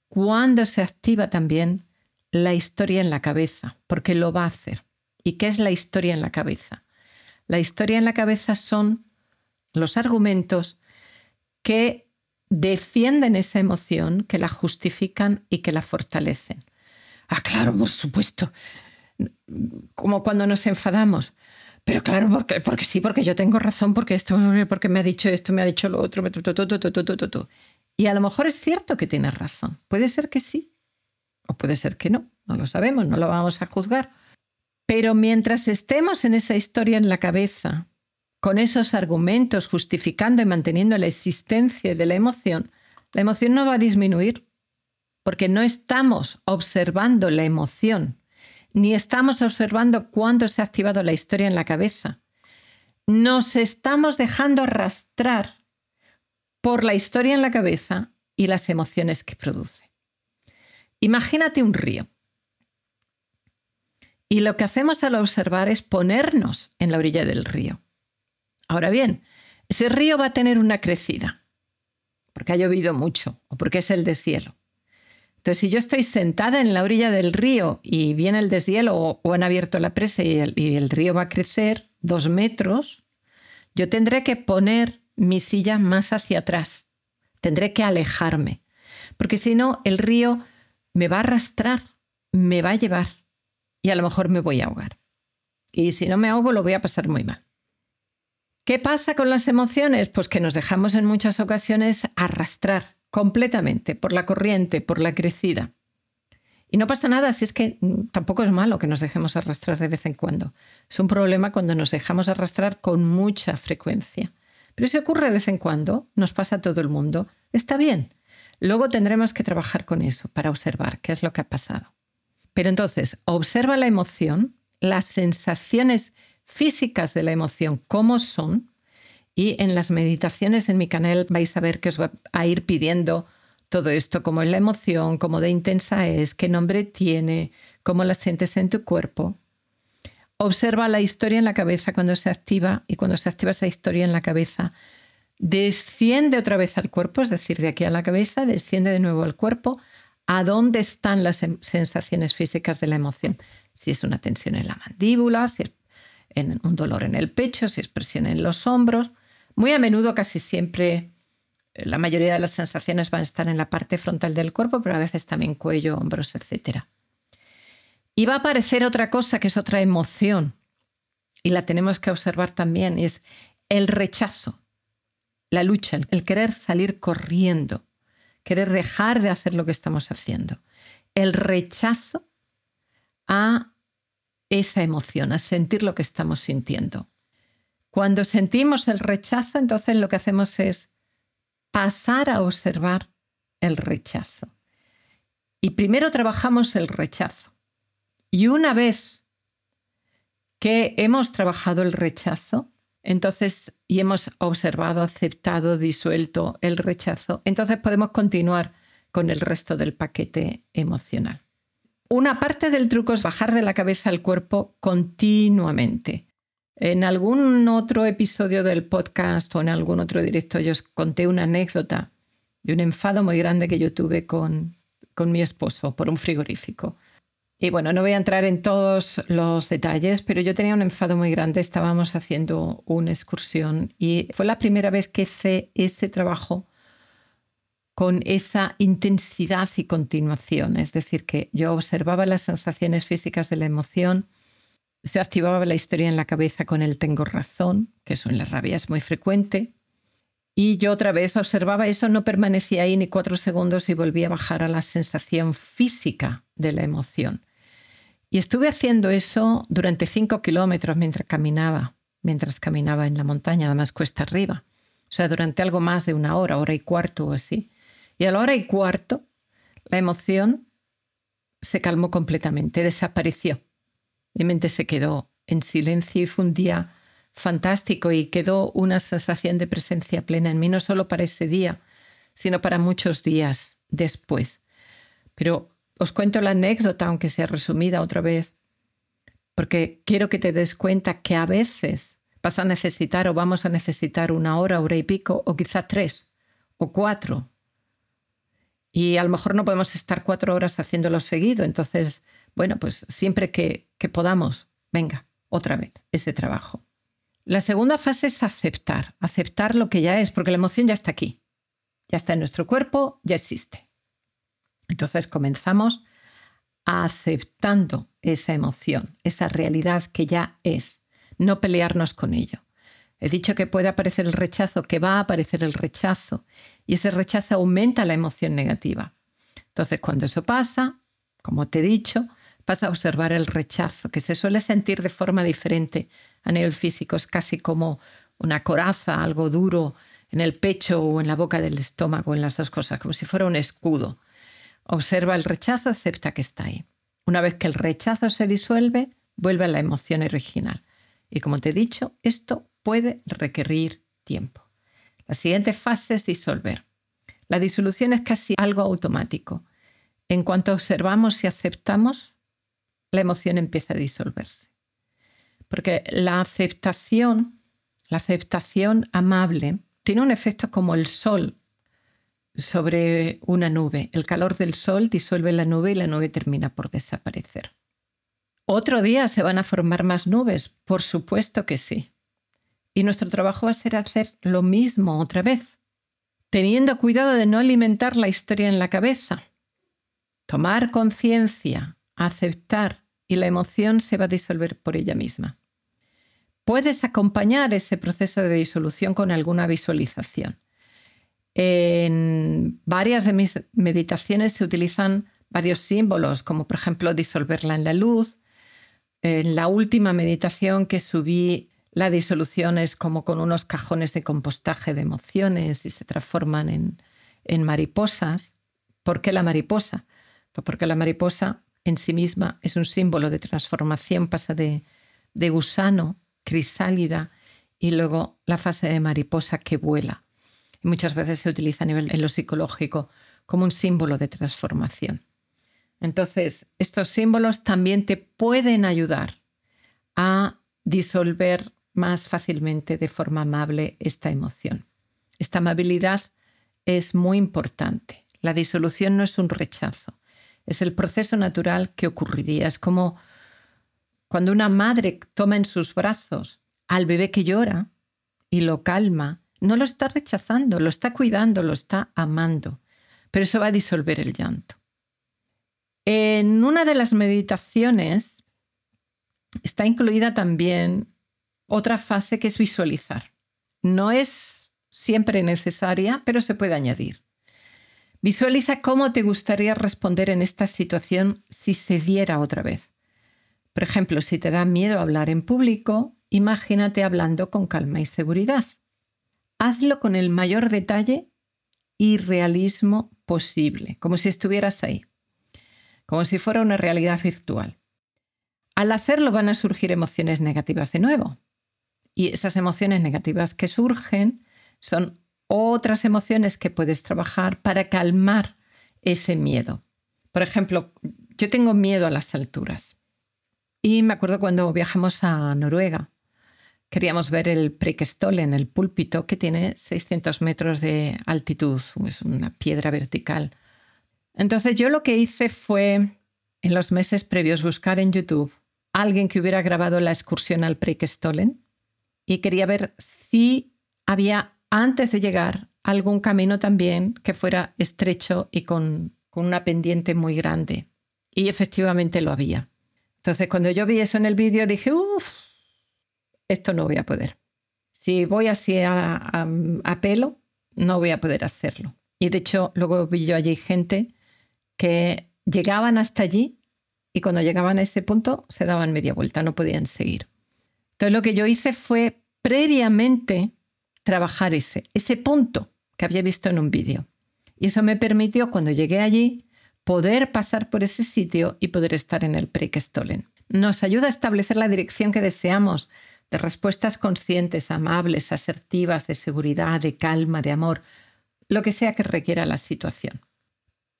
cuándo se activa también la historia en la cabeza, porque lo va a hacer. ¿Y qué es la historia en la cabeza? La historia en la cabeza son los argumentos que defienden esa emoción, que la justifican y que la fortalecen. Ah, claro, por supuesto. Como cuando nos enfadamos. Pero claro, porque sí, porque yo tengo razón, porque me ha dicho esto, me ha dicho lo otro. Y a lo mejor es cierto que tienes razón. Puede ser que sí, o puede ser que no. No lo sabemos, no lo vamos a juzgar. Pero mientras estemos en esa historia en la cabeza, con esos argumentos justificando y manteniendo la existencia de la emoción no va a disminuir, porque no estamos observando la emoción, ni estamos observando cuándo se ha activado la historia en la cabeza. Nos estamos dejando arrastrar por la historia en la cabeza y las emociones que produce. Imagínate un río. Y lo que hacemos al observar es ponernos en la orilla del río. Ahora bien, ese río va a tener una crecida, porque ha llovido mucho o porque es el deshielo. Entonces, si yo estoy sentada en la orilla del río y viene el deshielo o han abierto la presa y el río va a crecer 2 metros, yo tendré que poner mi silla más hacia atrás. Tendré que alejarme, porque si no, el río me va a arrastrar, me va a llevar y a lo mejor me voy a ahogar. Y si no me ahogo, lo voy a pasar muy mal. ¿Qué pasa con las emociones? Pues que nos dejamos en muchas ocasiones arrastrar completamente por la corriente, por la crecida. Y no pasa nada, si es que tampoco es malo que nos dejemos arrastrar de vez en cuando. Es un problema cuando nos dejamos arrastrar con mucha frecuencia. Pero si ocurre de vez en cuando, nos pasa a todo el mundo, está bien. Luego tendremos que trabajar con eso para observar qué es lo que ha pasado. Pero entonces, observa la emoción, las sensaciones físicas de la emoción, cómo son, y en las meditaciones en mi canal vais a ver que os va a ir pidiendo todo esto, cómo es la emoción, cómo de intensa es, qué nombre tiene, cómo la sientes en tu cuerpo. Observa la historia en la cabeza cuando se activa, y cuando se activa esa historia en la cabeza, desciende otra vez al cuerpo, es decir, de aquí a la cabeza, desciende de nuevo al cuerpo. ¿A dónde están las sensaciones físicas de la emoción? Si es una tensión en la mandíbula, si es un dolor en el pecho, si es presión en los hombros. Muy a menudo, casi siempre, la mayoría de las sensaciones van a estar en la parte frontal del cuerpo, pero a veces también cuello, hombros, etc. Y va a aparecer otra cosa que es otra emoción, y la tenemos que observar también, y es el rechazo, la lucha, el querer salir corriendo, querer dejar de hacer lo que estamos haciendo. El rechazo a esa emoción, a sentir lo que estamos sintiendo. Cuando sentimos el rechazo, entonces lo que hacemos es pasar a observar el rechazo. Y primero trabajamos el rechazo. Y una vez que hemos trabajado el rechazo, entonces, y hemos observado, aceptado, disuelto el rechazo, entonces podemos continuar con el resto del paquete emocional. Una parte del truco es bajar de la cabeza al cuerpo continuamente. En algún otro episodio del podcast o en algún otro directo yo os conté una anécdota de un enfado muy grande que yo tuve con mi esposo por un frigorífico. Y bueno, no voy a entrar en todos los detalles, pero yo tenía un enfado muy grande. Estábamos haciendo una excursión y fue la primera vez que hice ese trabajo con esa intensidad y continuación. Es decir, que yo observaba las sensaciones físicas de la emoción, se activaba la historia en la cabeza con el tengo razón, que eso en la rabia es muy frecuente, y yo otra vez observaba eso, no permanecía ahí ni 4 segundos y volvía a bajar a la sensación física de la emoción. Y estuve haciendo eso durante 5 kilómetros mientras caminaba en la montaña, además cuesta arriba. O sea, durante algo más de 1 hora, 1 hora y cuarto o así. Y a la 1 hora y cuarto, la emoción se calmó completamente, desapareció. Mi mente se quedó en silencio y fue un día fantástico y quedó una sensación de presencia plena en mí, no solo para ese día, sino para muchos días después. Pero os cuento la anécdota, aunque sea resumida otra vez, porque quiero que te des cuenta que a veces vas a necesitar o vamos a necesitar 1 hora, 1 hora y pico, o quizá 3 o 4. Y a lo mejor no podemos estar 4 horas haciéndolo seguido. Entonces, bueno, pues siempre que podamos, venga, otra vez, ese trabajo. La segunda fase es aceptar lo que ya es, porque la emoción ya está aquí, ya está en nuestro cuerpo, ya existe. Entonces comenzamos aceptando esa emoción, esa realidad que ya es, no pelearnos con ello. He dicho que puede aparecer el rechazo, que va a aparecer el rechazo, y ese rechazo aumenta la emoción negativa. Entonces, cuando eso pasa, como te he dicho, vas a observar el rechazo, que se suele sentir de forma diferente a nivel físico. Es casi como una coraza, algo duro en el pecho o en la boca del estómago, en las dos cosas, como si fuera un escudo. Observa el rechazo, acepta que está ahí. Una vez que el rechazo se disuelve, vuelve a la emoción original. Y como te he dicho, esto puede requerir tiempo. La siguiente fase es disolver. La disolución es casi algo automático. En cuanto observamos y aceptamos, la emoción empieza a disolverse. Porque la aceptación amable tiene un efecto como el sol sobre una nube. El calor del sol disuelve la nube y la nube termina por desaparecer. ¿Otro día se van a formar más nubes? Por supuesto que sí. Y nuestro trabajo va a ser hacer lo mismo otra vez, teniendo cuidado de no alimentar la historia en la cabeza. Tomar conciencia, aceptar, y la emoción se va a disolver por ella misma. Puedes acompañar ese proceso de disolución con alguna visualización. En varias de mis meditaciones se utilizan varios símbolos, como por ejemplo disolverla en la luz. En la última meditación que subí, la disolución es como con unos cajones de compostaje de emociones y se transforman en mariposas. ¿Por qué la mariposa? Pues porque la mariposa en sí misma es un símbolo de transformación, pasa de gusano, crisálida, y luego la fase de mariposa que vuela. Y muchas veces se utiliza a nivel en lo psicológico como un símbolo de transformación. Entonces, estos símbolos también te pueden ayudar a disolver más fácilmente de forma amable esta emoción. Esta amabilidad es muy importante. La disolución no es un rechazo, es el proceso natural que ocurriría. Es como cuando una madre toma en sus brazos al bebé que llora y lo calma, no lo está rechazando, lo está cuidando, lo está amando, pero eso va a disolver el llanto. En una de las meditaciones está incluida también otra fase que es visualizar. No es siempre necesaria, pero se puede añadir. Visualiza cómo te gustaría responder en esta situación si se diera otra vez. Por ejemplo, si te da miedo hablar en público, imagínate hablando con calma y seguridad. Hazlo con el mayor detalle y realismo posible, como si estuvieras ahí, como si fuera una realidad virtual. Al hacerlo van a surgir emociones negativas de nuevo. Y esas emociones negativas que surgen son otras emociones que puedes trabajar para calmar ese miedo. Por ejemplo, yo tengo miedo a las alturas. Y me acuerdo cuando viajamos a Noruega, queríamos ver el Preikestolen, el púlpito que tiene 600 metros de altitud, es una piedra vertical. Entonces yo lo que hice fue, en los meses previos, buscar en YouTube a alguien que hubiera grabado la excursión al Preikestolen y quería ver si había, antes de llegar, algún camino también que fuera estrecho y con una pendiente muy grande. Y efectivamente lo había. Entonces, cuando yo vi eso en el vídeo, dije, esto no voy a poder. Si voy así a pelo, no voy a poder hacerlo. Y de hecho, luego vi yo allí gente que llegaban hasta allí y cuando llegaban a ese punto se daban media vuelta, no podían seguir. Entonces, lo que yo hice fue previamente trabajar ese punto que había visto en un vídeo. Y eso me permitió, cuando llegué allí, poder pasar por ese sitio y poder estar en el Preikestolen. Nos ayuda a establecer la dirección que deseamos, de respuestas conscientes, amables, asertivas, de seguridad, de calma, de amor, lo que sea que requiera la situación.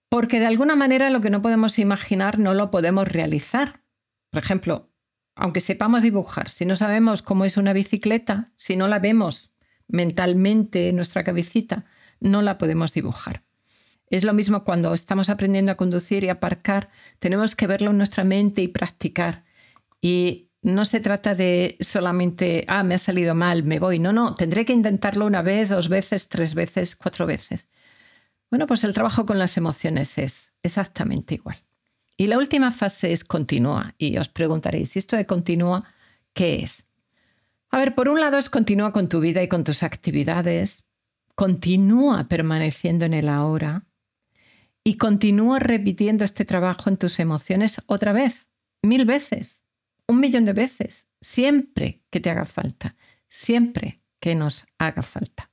Porque de alguna manera lo que no podemos imaginar no lo podemos realizar. Por ejemplo, aunque sepamos dibujar, si no sabemos cómo es una bicicleta, si no la vemos mentalmente en nuestra cabecita, no la podemos dibujar. Es lo mismo cuando estamos aprendiendo a conducir y aparcar, tenemos que verlo en nuestra mente y practicar. Y no se trata de solamente, me ha salido mal, me voy. No, tendré que intentarlo una vez, 2 veces, 3 veces, 4 veces. Bueno, pues el trabajo con las emociones es exactamente igual. Y la última fase es continúa. Y os preguntaréis, ¿y esto de continúa qué es? A ver, por un lado es continúa con tu vida y con tus actividades, continúa permaneciendo en el ahora y continúa repitiendo este trabajo en tus emociones otra vez. 1000 veces, 1.000.000 de veces, siempre que te haga falta, siempre que nos haga falta.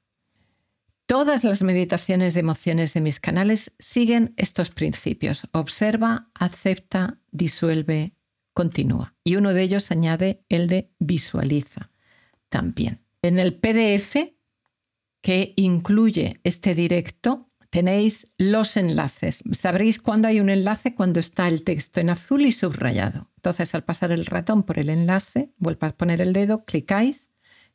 Todas las meditaciones de emociones de mis canales siguen estos principios. Observa, acepta, disuelve, continúa. Y uno de ellos añade el de visualiza también. En el PDF que incluye este directo tenéis los enlaces. Sabréis cuándo hay un enlace cuando está el texto en azul y subrayado. Entonces, al pasar el ratón por el enlace, vuelvo a poner el dedo, clicáis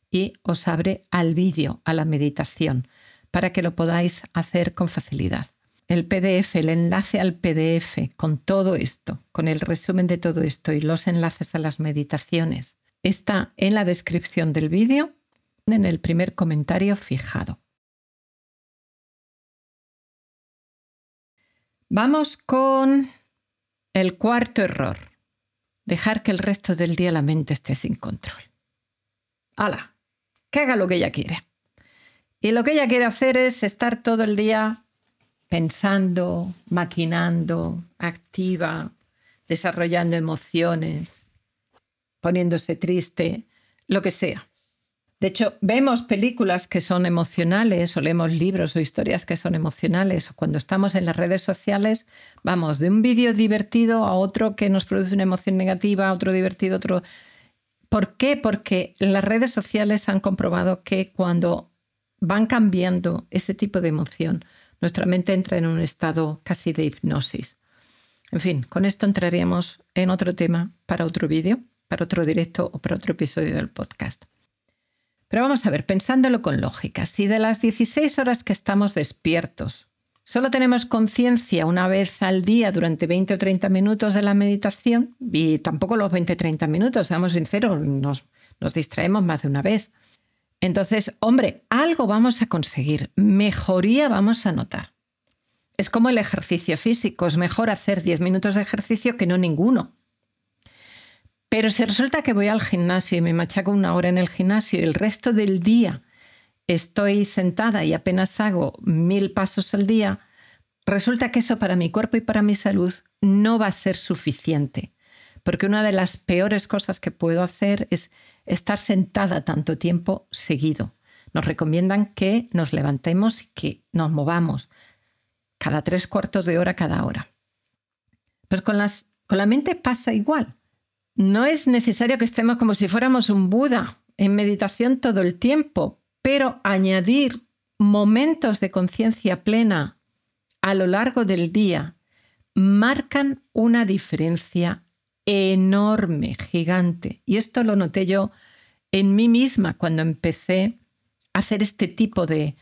y os abre al vídeo, a la meditación, para que lo podáis hacer con facilidad. El PDF, el enlace al PDF con todo esto, con el resumen de todo esto y los enlaces a las meditaciones, está en la descripción del vídeo, en el primer comentario fijado. Vamos con el cuarto error. Dejar que el resto del día la mente esté sin control. ¡Hala! Que haga lo que ella quiere. Y lo que ella quiere hacer es estar todo el día pensando, maquinando, activa, desarrollando emociones, poniéndose triste, lo que sea. De hecho, vemos películas que son emocionales o leemos libros o historias que son emocionales. O cuando estamos en las redes sociales, vamos de un vídeo divertido a otro que nos produce una emoción negativa, a otro divertido, otro... ¿Por qué? Porque las redes sociales han comprobado que cuando van cambiando ese tipo de emoción, nuestra mente entra en un estado casi de hipnosis. En fin, con esto entraríamos en otro tema para otro vídeo, para otro directo o para otro episodio del podcast. Pero vamos a ver, pensándolo con lógica, si de las 16 horas que estamos despiertos solo tenemos conciencia una vez al día durante 20 o 30 minutos de la meditación, y tampoco los 20 o 30 minutos, seamos sinceros, nos distraemos más de una vez. Entonces, hombre, algo vamos a conseguir, mejoría vamos a notar. Es como el ejercicio físico, es mejor hacer 10 minutos de ejercicio que no ninguno. Pero si resulta que voy al gimnasio y me machaco 1 hora en el gimnasio y el resto del día estoy sentada y apenas hago 1000 pasos al día, resulta que eso para mi cuerpo y para mi salud no va a ser suficiente. Porque una de las peores cosas que puedo hacer es estar sentada tanto tiempo seguido. Nos recomiendan que nos levantemos y que nos movamos cada 3/4 de hora cada hora. Pues con la mente pasa igual. No es necesario que estemos como si fuéramos un Buda en meditación todo el tiempo, pero añadir momentos de conciencia plena a lo largo del día marcan una diferencia enorme, gigante. Y esto lo noté yo en mí misma cuando empecé a hacer este tipo de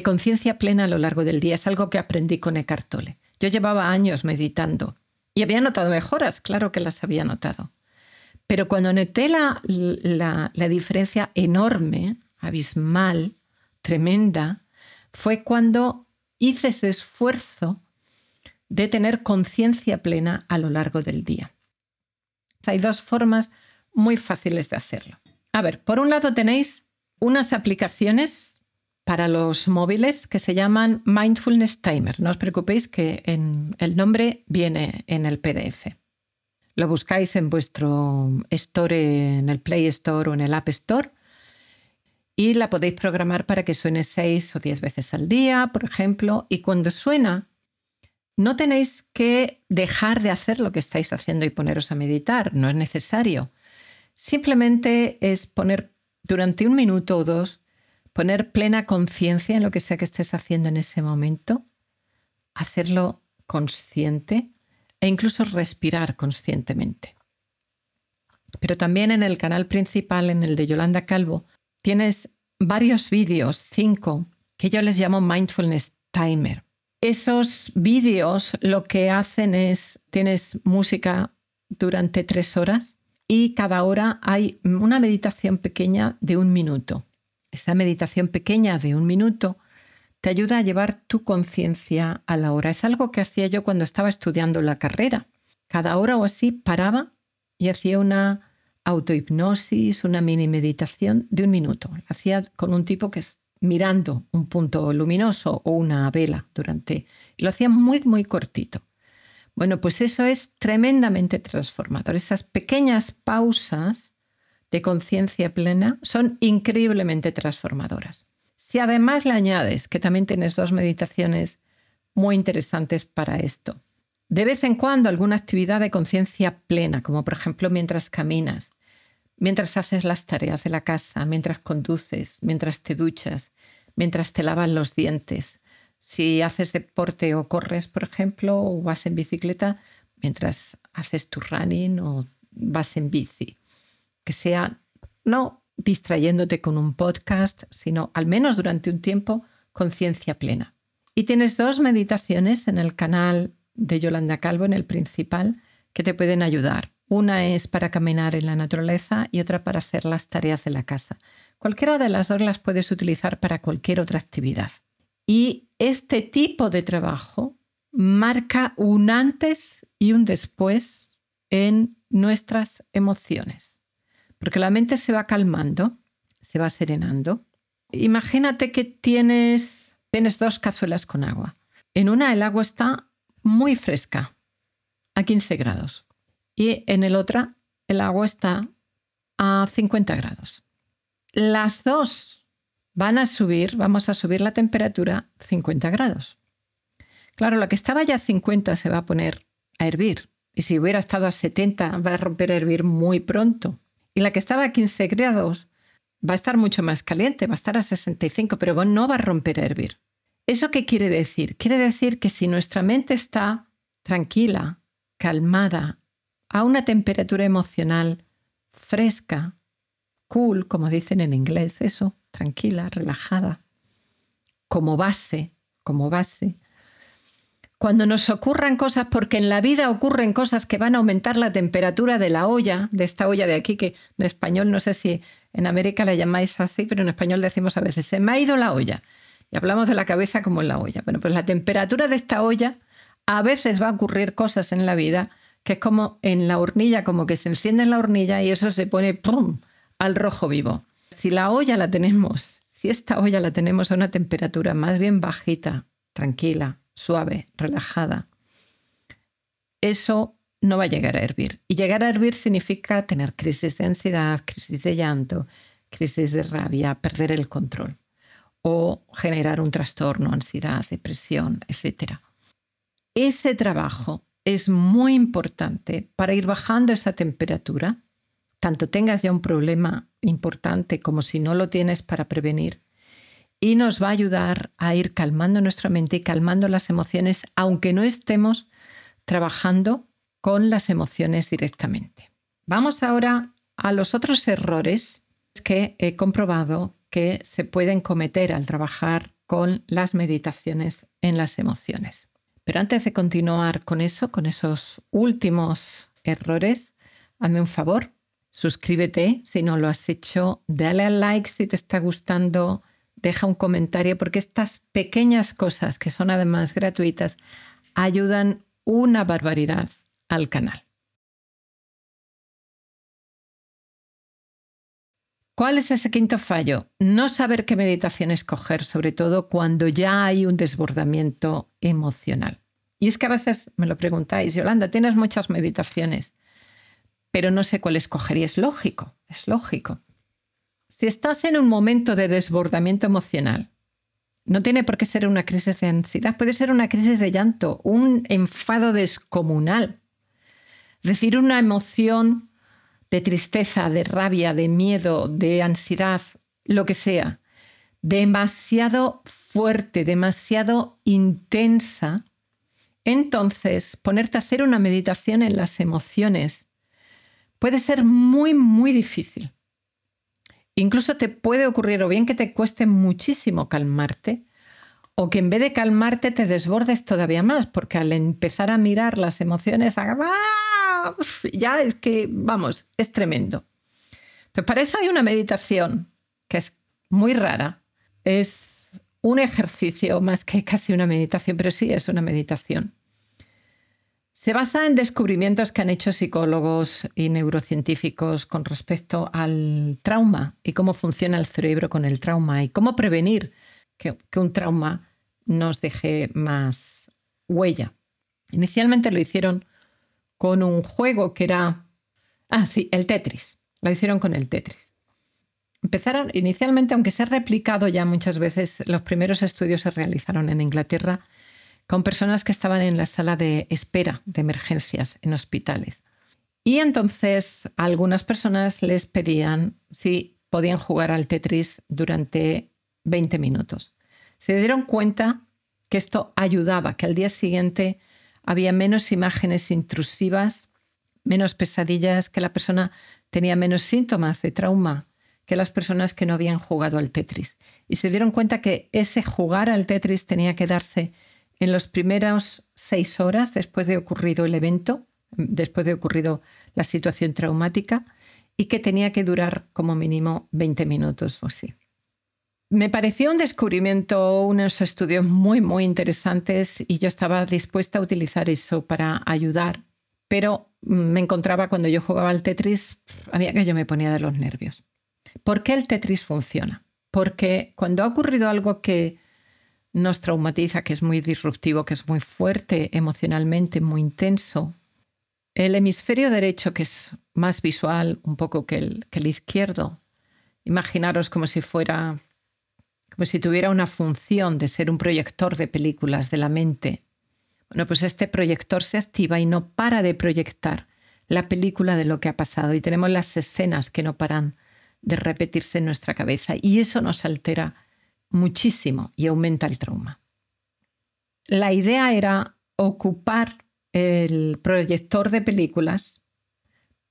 conciencia plena a lo largo del día. Es algo que aprendí con Eckhart Tolle. Yo llevaba años meditando y había notado mejoras, claro que las había notado. Pero cuando noté la diferencia enorme, abismal, tremenda, fue cuando hice ese esfuerzo de tener conciencia plena a lo largo del día. Hay 2 formas muy fáciles de hacerlo. A ver, por un lado tenéis unas aplicaciones para los móviles que se llaman Mindfulness Timer. No os preocupéis que el nombre viene en el PDF. Lo buscáis en vuestro Store, en el Play Store o en el App Store, y la podéis programar para que suene 6 o 10 veces al día, por ejemplo, y cuando suena no tenéis que dejar de hacer lo que estáis haciendo y poneros a meditar, no es necesario. Simplemente es poner durante 1 minuto o 2, poner plena conciencia en lo que sea que estés haciendo en ese momento, hacerlo consciente e incluso respirar conscientemente. Pero también en el canal principal, en el de Yolanda Calvo, tienes varios vídeos, 5, que yo les llamo Mindfulness Timer. Esos vídeos lo que hacen es, tienes música durante 3 horas y cada hora hay una meditación pequeña de 1 minuto. Esa meditación pequeña de 1 minuto te ayuda a llevar tu conciencia a la hora. Es algo que hacía yo cuando estaba estudiando la carrera. Cada hora o así paraba y hacía una autohipnosis, una mini meditación de 1 minuto. La hacía con un tipo que es mirando un punto luminoso o una vela y lo hacía muy, muy cortito. Bueno, pues eso es tremendamente transformador. Esas pequeñas pausas de conciencia plena son increíblemente transformadoras. Si además le añades que también tienes 2 meditaciones muy interesantes para esto, de vez en cuando alguna actividad de conciencia plena, como por ejemplo mientras caminas, mientras haces las tareas de la casa, mientras conduces, mientras te duchas, mientras te lavas los dientes, si haces deporte o corres, por ejemplo, o vas en bicicleta, mientras haces tu running o vas en bici. Que sea no distrayéndote con un podcast, sino al menos durante un tiempo, conciencia plena. Y tienes 2 meditaciones en el canal de Yolanda Calvo, en el principal, que te pueden ayudar. Una es para caminar en la naturaleza y otra para hacer las tareas de la casa. Cualquiera de las 2 las puedes utilizar para cualquier otra actividad. Y este tipo de trabajo marca un antes y un después en nuestras emociones. Porque la mente se va calmando, se va serenando. Imagínate que tienes 2 cazuelas con agua. En una el agua está muy fresca, a 15 grados. Y en el otra el agua está a 50 grados. Las 2 vamos a subir la temperatura 50 grados. Claro, la que estaba ya a 50 se va a poner a hervir. Y si hubiera estado a 70 va a romper a hervir muy pronto. Y la que estaba a 15 grados va a estar mucho más caliente, va a estar a 65, pero no va a romper a hervir. ¿Eso qué quiere decir? Quiere decir que si nuestra mente está tranquila, calmada, a una temperatura emocional fresca, cool, como dicen en inglés, eso, tranquila, relajada, como base, cuando nos ocurran cosas, porque en la vida ocurren cosas que van a aumentar la temperatura de la olla, de esta olla de aquí, que en español no sé si en América la llamáis así, pero en español decimos a veces, se me ha ido la olla. Y hablamos de la cabeza como en la olla. Bueno, pues la temperatura de esta olla, a veces va a ocurrir cosas en la vida que es como en la hornilla, como que se enciende en la hornilla y eso se pone ¡pum!, al rojo vivo. Si esta olla la tenemos a una temperatura más bien bajita, tranquila, suave, relajada, eso no va a llegar a hervir. Y llegar a hervir significa tener crisis de ansiedad, crisis de llanto, crisis de rabia, perder el control o generar un trastorno, ansiedad, depresión, etc. Ese trabajo es muy importante para ir bajando esa temperatura, tanto tengas ya un problema importante como si no lo tienes, para prevenir. Y nos va a ayudar a ir calmando nuestra mente y calmando las emociones, aunque no estemos trabajando con las emociones directamente. Vamos ahora a los otros errores que he comprobado que se pueden cometer al trabajar con las meditaciones en las emociones. Pero antes de continuar con eso, con esos últimos errores, hazme un favor, suscríbete si no lo has hecho, dale al like si te está gustando, deja un comentario, porque estas pequeñas cosas, que son además gratuitas, ayudan una barbaridad al canal. ¿Cuál es ese quinto fallo? No saber qué meditación escoger, sobre todo cuando ya hay un desbordamiento emocional. Y es que a veces me lo preguntáis, Yolanda, tienes muchas meditaciones, pero no sé cuál escoger. Y es lógico. Si estás en un momento de desbordamiento emocional, no tiene por qué ser una crisis de ansiedad, puede ser una crisis de llanto, un enfado descomunal. Es decir, una emoción de tristeza, de rabia, de miedo, de ansiedad, lo que sea, demasiado fuerte, demasiado intensa, entonces ponerte a hacer una meditación en las emociones puede ser muy, muy difícil. Incluso te puede ocurrir o bien que te cueste muchísimo calmarte, o que en vez de calmarte te desbordes todavía más, porque al empezar a mirar las emociones, ya es que, vamos, es tremendo. Pero para eso hay una meditación que es muy rara. Es un ejercicio más que casi una meditación, pero sí es una meditación. Se basa en descubrimientos que han hecho psicólogos y neurocientíficos con respecto al trauma y cómo funciona el cerebro con el trauma y cómo prevenir que un trauma nos deje más huella. Inicialmente lo hicieron con un juego que era... el Tetris. Lo hicieron con el Tetris. Empezaron inicialmente, aunque se ha replicado ya muchas veces, los primeros estudios se realizaron en Inglaterra con personas que estaban en la sala de espera de emergencias en hospitales. Y entonces a algunas personas les pedían si podían jugar al Tetris durante 20 minutos. Se dieron cuenta que esto ayudaba, que al día siguiente había menos imágenes intrusivas, menos pesadillas, que la persona tenía menos síntomas de trauma que las personas que no habían jugado al Tetris. Y se dieron cuenta que ese jugar al Tetris tenía que darse en los primeros 6 horas después de ocurrido el evento, después de ocurrido la situación traumática, y que tenía que durar como mínimo 20 minutos o así. Me pareció un descubrimiento, unos estudios muy, muy interesantes, y yo estaba dispuesta a utilizar eso para ayudar, pero me encontraba cuando yo jugaba al Tetris, había que yo me ponía de los nervios. ¿Por qué el Tetris funciona? Porque cuando ha ocurrido algo que nos traumatiza, que es muy disruptivo, que es muy fuerte emocionalmente, muy intenso, el hemisferio derecho, que es más visual un poco que el izquierdo, imaginaros como si tuviera una función de ser un proyector de películas de la mente. Bueno, pues este proyector se activa y no para de proyectar la película de lo que ha pasado, y tenemos las escenas que no paran de repetirse en nuestra cabeza, y eso nos altera muchísimo y aumenta el trauma. La idea era ocupar el proyector de películas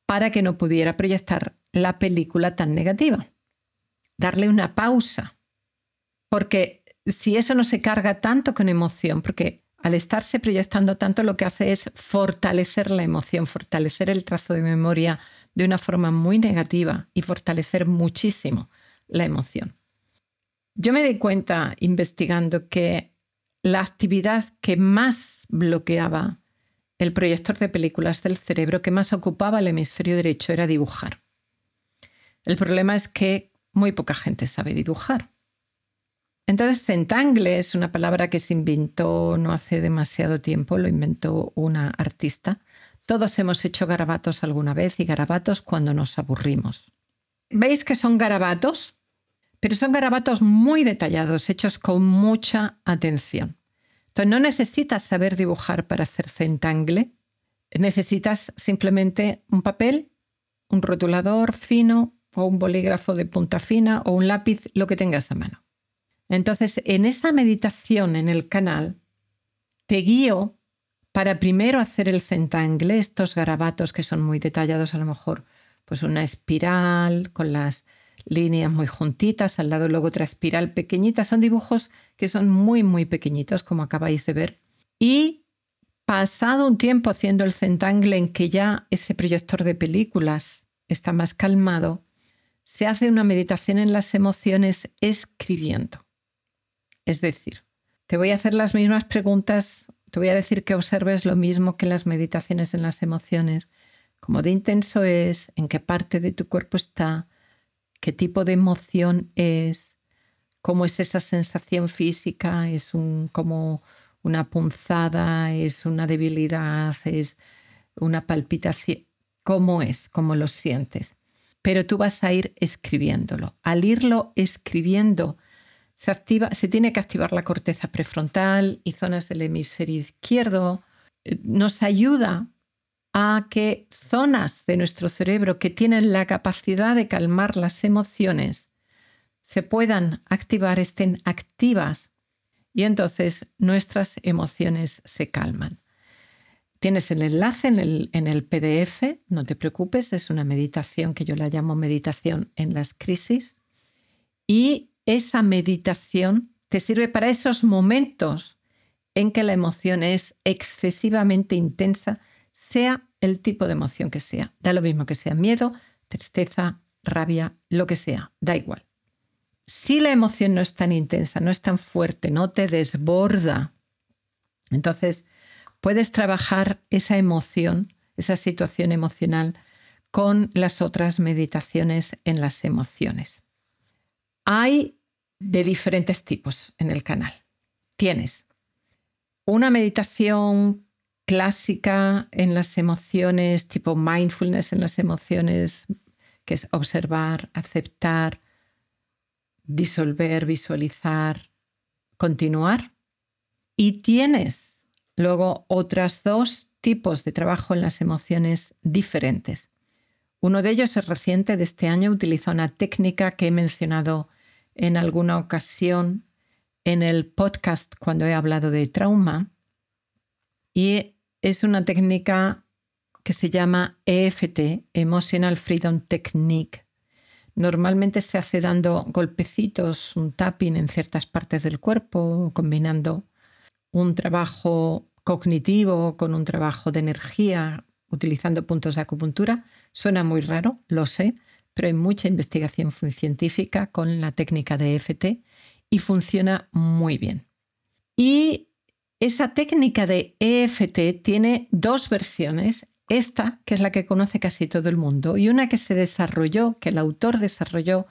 para que no pudiera proyectar la película tan negativa. Darle una pausa. Porque si eso no se carga tanto con emoción, porque al estarse proyectando tanto lo que hace es fortalecer la emoción, fortalecer el trazo de memoria de una forma muy negativa y fortalecer muchísimo la emoción. Yo me di cuenta investigando que la actividad que más bloqueaba el proyector de películas del cerebro, que más ocupaba el hemisferio derecho, era dibujar. El problema es que muy poca gente sabe dibujar. Entonces, Zentangle es una palabra que se inventó no hace demasiado tiempo, lo inventó una artista. Todos hemos hecho garabatos alguna vez, y garabatos cuando nos aburrimos. ¿Veis que son garabatos? Pero son garabatos muy detallados, hechos con mucha atención. Entonces, no necesitas saber dibujar para hacer Zentangle. Necesitas simplemente un papel, un rotulador fino o un bolígrafo de punta fina o un lápiz, lo que tengas a mano. Entonces, en esa meditación en el canal, te guío para primero hacer el Zentangle, estos garabatos que son muy detallados, a lo mejor pues una espiral con las líneas muy juntitas, al lado luego otra espiral pequeñita. Son dibujos que son muy, muy pequeñitos, como acabáis de ver. Y pasado un tiempo haciendo el Zentangle, en que ya ese proyector de películas está más calmado, se hace una meditación en las emociones escribiendo. Es decir, te voy a hacer las mismas preguntas, te voy a decir que observes lo mismo que en las meditaciones en las emociones, cómo de intenso es, en qué parte de tu cuerpo está, qué tipo de emoción es, cómo es esa sensación física, es como una punzada, es una debilidad, es una palpitación, cómo es, cómo lo sientes. Pero tú vas a ir escribiéndolo. Al irlo escribiendo, se tiene que activar la corteza prefrontal y zonas del hemisferio izquierdo. Nos ayuda a que zonas de nuestro cerebro que tienen la capacidad de calmar las emociones se puedan activar, estén activas, y entonces nuestras emociones se calman. Tienes el enlace en el PDF, no te preocupes, es una meditación que yo la llamo meditación en las crisis, y esa meditación te sirve para esos momentos en que la emoción es excesivamente intensa, sea el tipo de emoción que sea. Da lo mismo que sea miedo, tristeza, rabia, lo que sea, da igual. Si la emoción no es tan intensa, no es tan fuerte, no te desborda, entonces puedes trabajar esa emoción, esa situación emocional, con las otras meditaciones en las emociones. Hay de diferentes tipos en el canal. Tienes una meditación clásica en las emociones, tipo mindfulness en las emociones, que es observar, aceptar, disolver, visualizar, continuar. Y tienes luego otros 2 tipos de trabajo en las emociones diferentes. Uno de ellos es reciente, de este año, utiliza una técnica que he mencionado en alguna ocasión en el podcast cuando he hablado de trauma, y es una técnica que se llama EFT, Emotional Freedom Technique. Normalmente se hace dando golpecitos, un tapping en ciertas partes del cuerpo, combinando un trabajo cognitivo con un trabajo de energía, utilizando puntos de acupuntura. Suena muy raro, lo sé, pero hay mucha investigación científica con la técnica de EFT y funciona muy bien. Y esa técnica de EFT tiene 2 versiones. Esta, que es la que conoce casi todo el mundo, y una que se desarrolló, que el autor desarrolló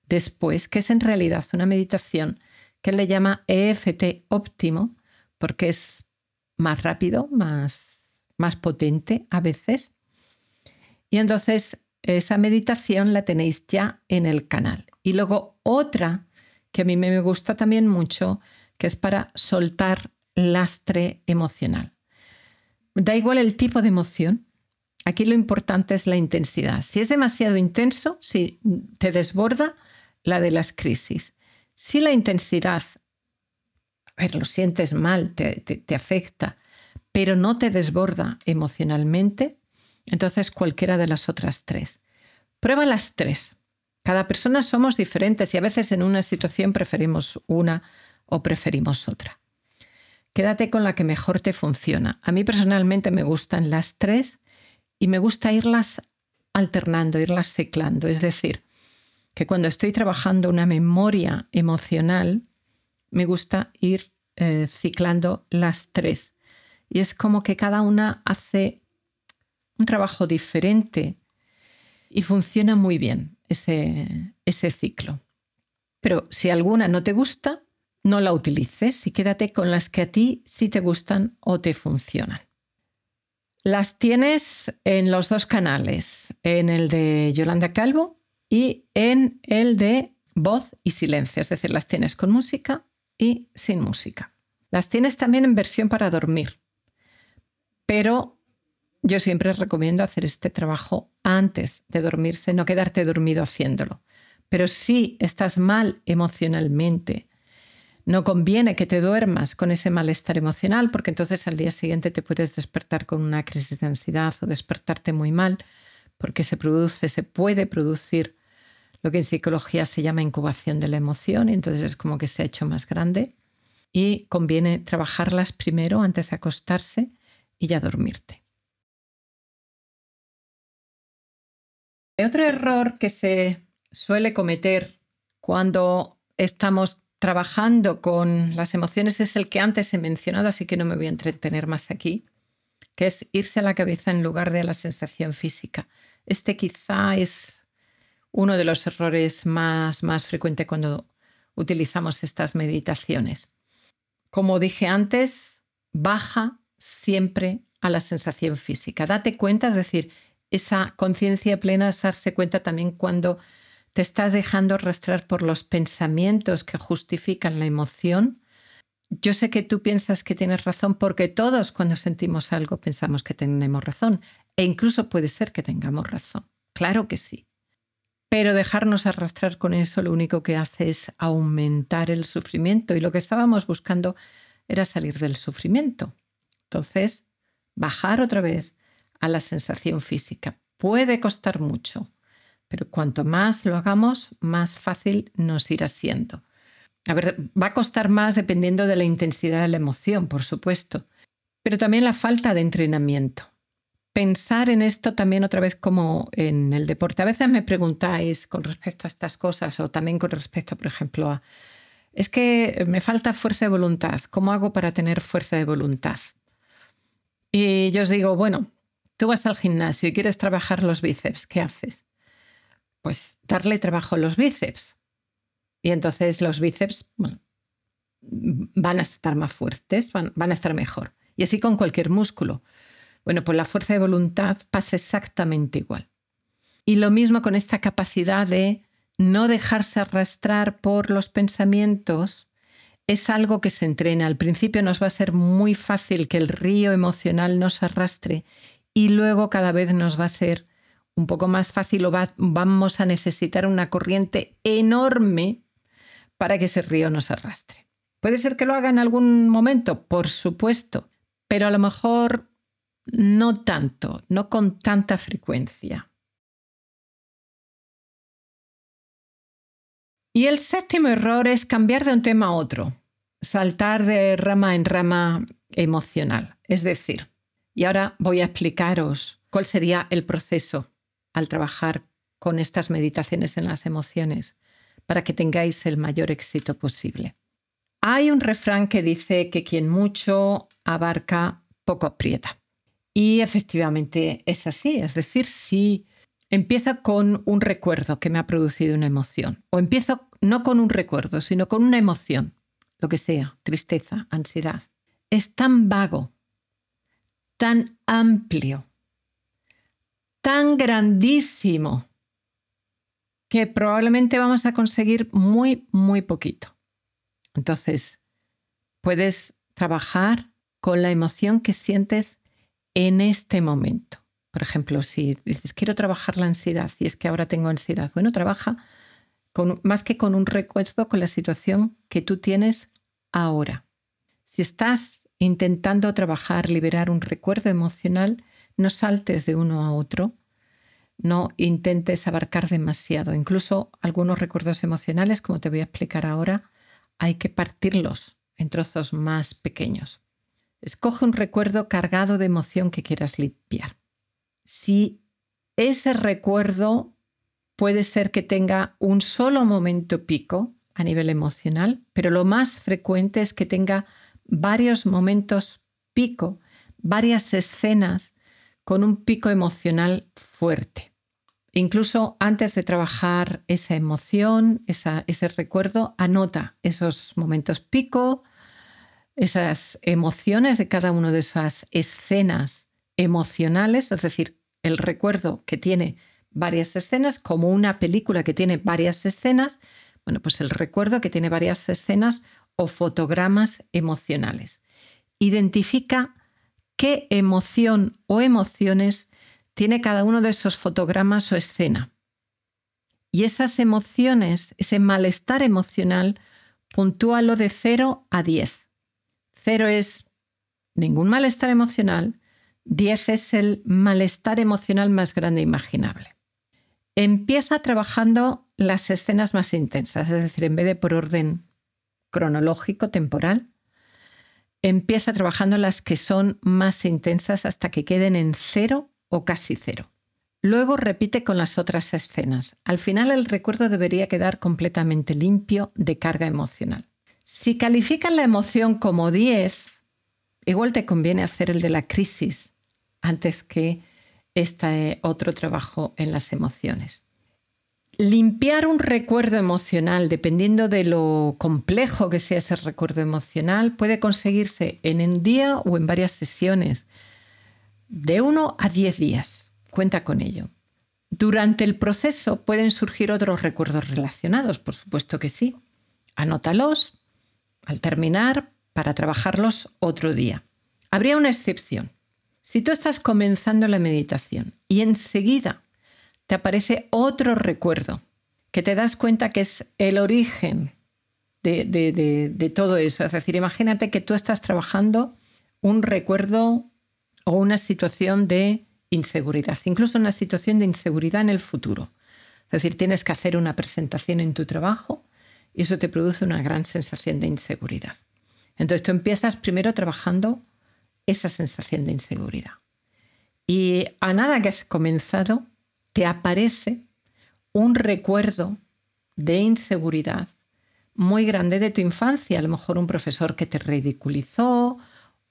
después, que es en realidad una meditación que él le llama EFT óptimo, porque es más rápido, más potente a veces. Y entonces esa meditación la tenéis ya en el canal. Y luego otra que a mí me gusta también mucho, que es para soltar lastre emocional. Da igual el tipo de emoción, aquí lo importante es la intensidad. Si es demasiado intenso, si te desborda, la de las crisis. Si la intensidad, a ver, lo sientes mal, te afecta, pero no te desborda emocionalmente, entonces cualquiera de las otras 3. Prueba las 3. Cada persona somos diferentes y a veces en una situación preferimos una o preferimos otra. Quédate con la que mejor te funciona. A mí personalmente me gustan las 3 y me gusta irlas alternando, irlas ciclando. Es decir, que cuando estoy trabajando una memoria emocional, me gusta ir ciclando las 3. Y es como que cada una hace un trabajo diferente y funciona muy bien ese ciclo. Pero si alguna no te gusta, no la utilices y quédate con las que a ti sí te gustan o te funcionan. Las tienes en los 2 canales, en el de Yolanda Calvo y en el de voz y silencio, es decir, las tienes con música y sin música. Las tienes también en versión para dormir, pero yo siempre recomiendo hacer este trabajo antes de dormirse, no quedarte dormido haciéndolo. Pero si estás mal emocionalmente, no conviene que te duermas con ese malestar emocional, porque entonces al día siguiente te puedes despertar con una crisis de ansiedad o despertarte muy mal, porque se puede producir lo que en psicología se llama incubación de la emoción, y entonces es como que se ha hecho más grande y conviene trabajarlas primero antes de acostarse y ya dormirte. Otro error que se suele cometer cuando estamos trabajando con las emociones es el que antes he mencionado, así que no me voy a entretener más aquí, que es irse a la cabeza en lugar de a la sensación física. Este quizá es uno de los errores más frecuentes cuando utilizamos estas meditaciones. Como dije antes, baja siempre a la sensación física. Date cuenta, es decir, esa conciencia plena es darse cuenta también cuando te estás dejando arrastrar por los pensamientos que justifican la emoción. Yo sé que tú piensas que tienes razón porque todos cuando sentimos algo pensamos que tenemos razón e incluso puede ser que tengamos razón. Claro que sí. Pero dejarnos arrastrar con eso lo único que hace es aumentar el sufrimiento y lo que estábamos buscando era salir del sufrimiento. Entonces, bajar otra vez a la sensación física. Puede costar mucho, pero cuanto más lo hagamos, más fácil nos irá siendo. A ver, va a costar más dependiendo de la intensidad de la emoción, por supuesto, pero también la falta de entrenamiento. Pensar en esto también otra vez como en el deporte. A veces me preguntáis con respecto a estas cosas o también con respecto, por ejemplo, a es que me falta fuerza de voluntad. ¿Cómo hago para tener fuerza de voluntad? Y yo os digo, bueno, tú vas al gimnasio y quieres trabajar los bíceps, ¿qué haces? Pues darle trabajo a los bíceps. Y entonces los bíceps van a estar más fuertes, van a estar mejor. Y así con cualquier músculo. Bueno, pues la fuerza de voluntad pasa exactamente igual. Y lo mismo con esta capacidad de no dejarse arrastrar por los pensamientos. Es algo que se entrena. Al principio nos va a ser muy fácil que el río emocional nos arrastre y luego cada vez nos va a ser un poco más fácil o vamos a necesitar una corriente enorme para que ese río nos arrastre. ¿Puede ser que lo haga en algún momento? Por supuesto, pero a lo mejor no tanto, no con tanta frecuencia. Y el séptimo error es cambiar de un tema a otro, saltar de rama en rama emocional. Es decir, y ahora voy a explicaros cuál sería el proceso al trabajar con estas meditaciones en las emociones para que tengáis el mayor éxito posible. Hay un refrán que dice que quien mucho abarca, poco aprieta. Y efectivamente es así, es decir, si empiezo con un recuerdo que me ha producido una emoción, o empiezo no con un recuerdo, sino con una emoción, lo que sea, tristeza, ansiedad, es tan vago, tan amplio, tan grandísimo, que probablemente vamos a conseguir muy, muy poquito. Entonces, puedes trabajar con la emoción que sientes en este momento. Por ejemplo, si dices, quiero trabajar la ansiedad y es que ahora tengo ansiedad, bueno, trabaja más que con un recuerdo, con la situación que tú tienes ahora. Si estás intentando trabajar, liberar un recuerdo emocional, no saltes de uno a otro, no intentes abarcar demasiado. Incluso algunos recuerdos emocionales, como te voy a explicar ahora, hay que partirlos en trozos más pequeños. Escoge un recuerdo cargado de emoción que quieras limpiar. Si ese recuerdo puede ser que tenga un solo momento pico a nivel emocional, pero lo más frecuente es que tenga varios momentos pico, varias escenas con un pico emocional fuerte. Incluso antes de trabajar esa emoción, ese recuerdo, anota esos momentos pico, esas emociones de cada una de esas escenas emocionales, es decir, el recuerdo que tiene varias escenas, como una película que tiene varias escenas, bueno, pues el recuerdo que tiene varias escenas o fotogramas emocionales. Identifica qué emoción o emociones tiene cada uno de esos fotogramas o escena. Y esas emociones, ese malestar emocional, puntúalo de 0 a 10. 0 es ningún malestar emocional, 10 es el malestar emocional más grande imaginable. Empieza trabajando las escenas más intensas, es decir, en vez de por orden cronológico, temporal, empieza trabajando las que son más intensas hasta que queden en 0 o casi 0. Luego repite con las otras escenas. Al final el recuerdo debería quedar completamente limpio de carga emocional. Si calificas la emoción como 10, igual te conviene hacer el de la crisis antes que este otro trabajo en las emociones. Limpiar un recuerdo emocional, dependiendo de lo complejo que sea ese recuerdo emocional, puede conseguirse en un día o en varias sesiones, de 1 a 10 días. Cuenta con ello. Durante el proceso pueden surgir otros recuerdos relacionados, por supuesto que sí. Anótalos al terminar para trabajarlos otro día. Habría una excepción. Si tú estás comenzando la meditación y enseguida te aparece otro recuerdo que te das cuenta que es el origen de todo eso. Es decir, imagínate que tú estás trabajando un recuerdo o una situación de inseguridad, incluso una situación de inseguridad en el futuro. Es decir, tienes que hacer una presentación en tu trabajo y eso te produce una gran sensación de inseguridad. Entonces tú empiezas primero trabajando esa sensación de inseguridad. Y a nada que has comenzado, te aparece un recuerdo de inseguridad muy grande de tu infancia. A lo mejor un profesor que te ridiculizó,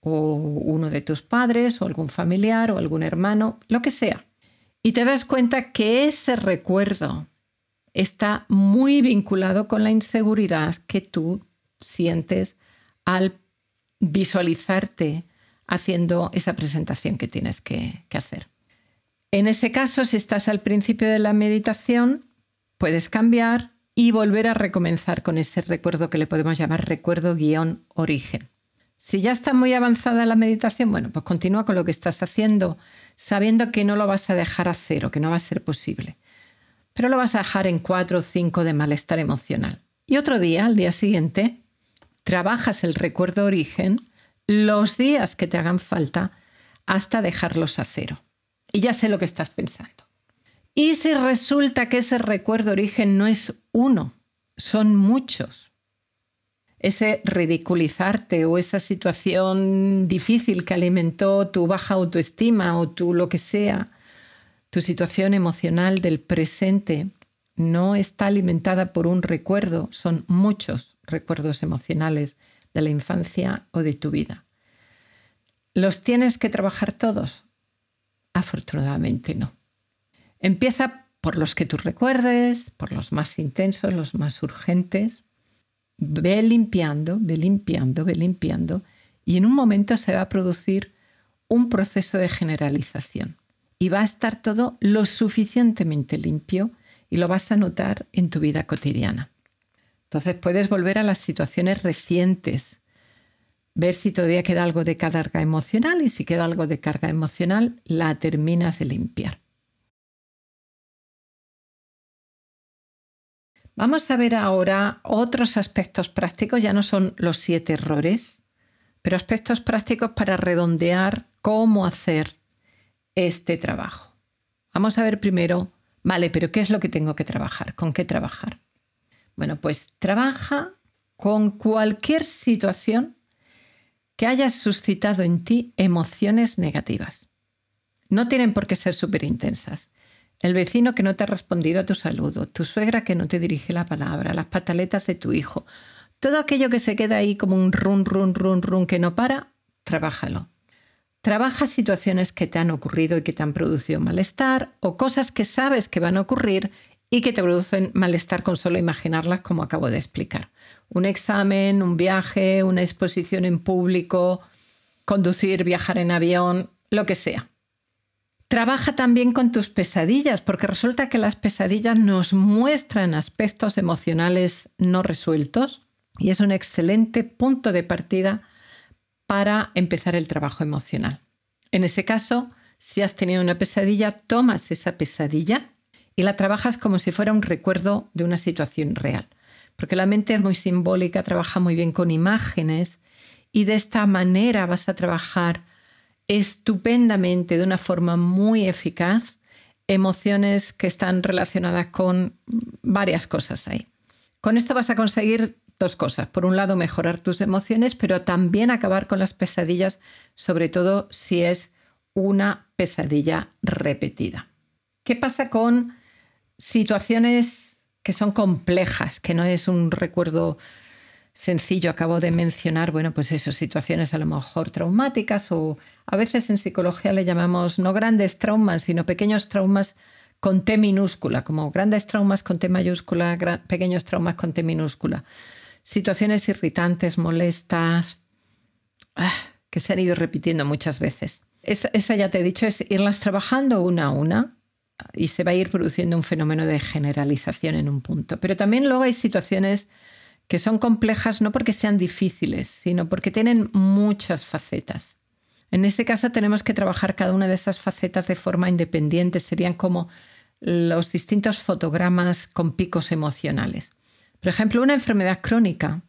o uno de tus padres, o algún familiar, o algún hermano, lo que sea. Y te das cuenta que ese recuerdo está muy vinculado con la inseguridad que tú sientes al visualizarte, haciendo esa presentación que tienes que hacer. En ese caso, si estás al principio de la meditación, puedes cambiar y volver a recomenzar con ese recuerdo que le podemos llamar recuerdo-origen. Si ya está muy avanzada la meditación, bueno, pues continúa con lo que estás haciendo, sabiendo que no lo vas a dejar a cero, que no va a ser posible. Pero lo vas a dejar en 4 o 5 de malestar emocional. Y otro día, al día siguiente, trabajas el recuerdo-origen los días que te hagan falta hasta dejarlos a cero. Y ya sé lo que estás pensando. ¿Y si resulta que ese recuerdo-origen no es uno, son muchos? Ese ridiculizarte o esa situación difícil que alimentó tu baja autoestima o tu lo que sea, tu situación emocional del presente no está alimentada por un recuerdo, son muchos recuerdos emocionales de la infancia o de tu vida. ¿Los tienes que trabajar todos? Afortunadamente no. Empieza por los que tú recuerdes, por los más intensos, los más urgentes. Ve limpiando, ve limpiando, ve limpiando y en un momento se va a producir un proceso de generalización y va a estar todo lo suficientemente limpio y lo vas a notar en tu vida cotidiana. Entonces puedes volver a las situaciones recientes, ver si todavía queda algo de carga emocional y si queda algo de carga emocional, la terminas de limpiar. Vamos a ver ahora otros aspectos prácticos, ya no son los 7 errores, pero aspectos prácticos para redondear cómo hacer este trabajo. Vamos a ver primero, vale, pero ¿qué es lo que tengo que trabajar? ¿Con qué trabajar? Bueno, pues trabaja con cualquier situación que haya suscitado en ti emociones negativas. No tienen por qué ser súper intensas. El vecino que no te ha respondido a tu saludo, tu suegra que no te dirige la palabra, las pataletas de tu hijo, todo aquello que se queda ahí como un run, run, run, run que no para, trabájalo. Trabaja situaciones que te han ocurrido y que te han producido malestar o cosas que sabes que van a ocurrir y que te producen malestar con solo imaginarlas, como acabo de explicar. Un examen, un viaje, una exposición en público, conducir, viajar en avión, lo que sea. Trabaja también con tus pesadillas, porque resulta que las pesadillas nos muestran aspectos emocionales no resueltos y es un excelente punto de partida para empezar el trabajo emocional. En ese caso, si has tenido una pesadilla, tomas esa pesadilla y la trabajas como si fuera un recuerdo de una situación real. Porque la mente es muy simbólica, trabaja muy bien con imágenes y de esta manera vas a trabajar estupendamente, de una forma muy eficaz, emociones que están relacionadas con varias cosas ahí. Con esto vas a conseguir 2 cosas. Por un lado, mejorar tus emociones, pero también acabar con las pesadillas, sobre todo si es una pesadilla repetida. ¿Qué pasa con situaciones que son complejas, que no es un recuerdo sencillo? Acabo de mencionar, bueno, pues eso, situaciones a lo mejor traumáticas o a veces en psicología le llamamos no grandes traumas, sino pequeños traumas con T minúscula, como grandes traumas con T mayúscula, pequeños traumas con T minúscula. Situaciones irritantes, molestas, que se han ido repitiendo muchas veces. Esa ya te he dicho, es irlas trabajando una a una y se va a ir produciendo un fenómeno de generalización en un punto. Pero también luego hay situaciones que son complejas no porque sean difíciles, sino porque tienen muchas facetas. En ese caso tenemos que trabajar cada una de esas facetas de forma independiente. Serían como los distintos fotogramas con picos emocionales. Por ejemplo, una enfermedad crónica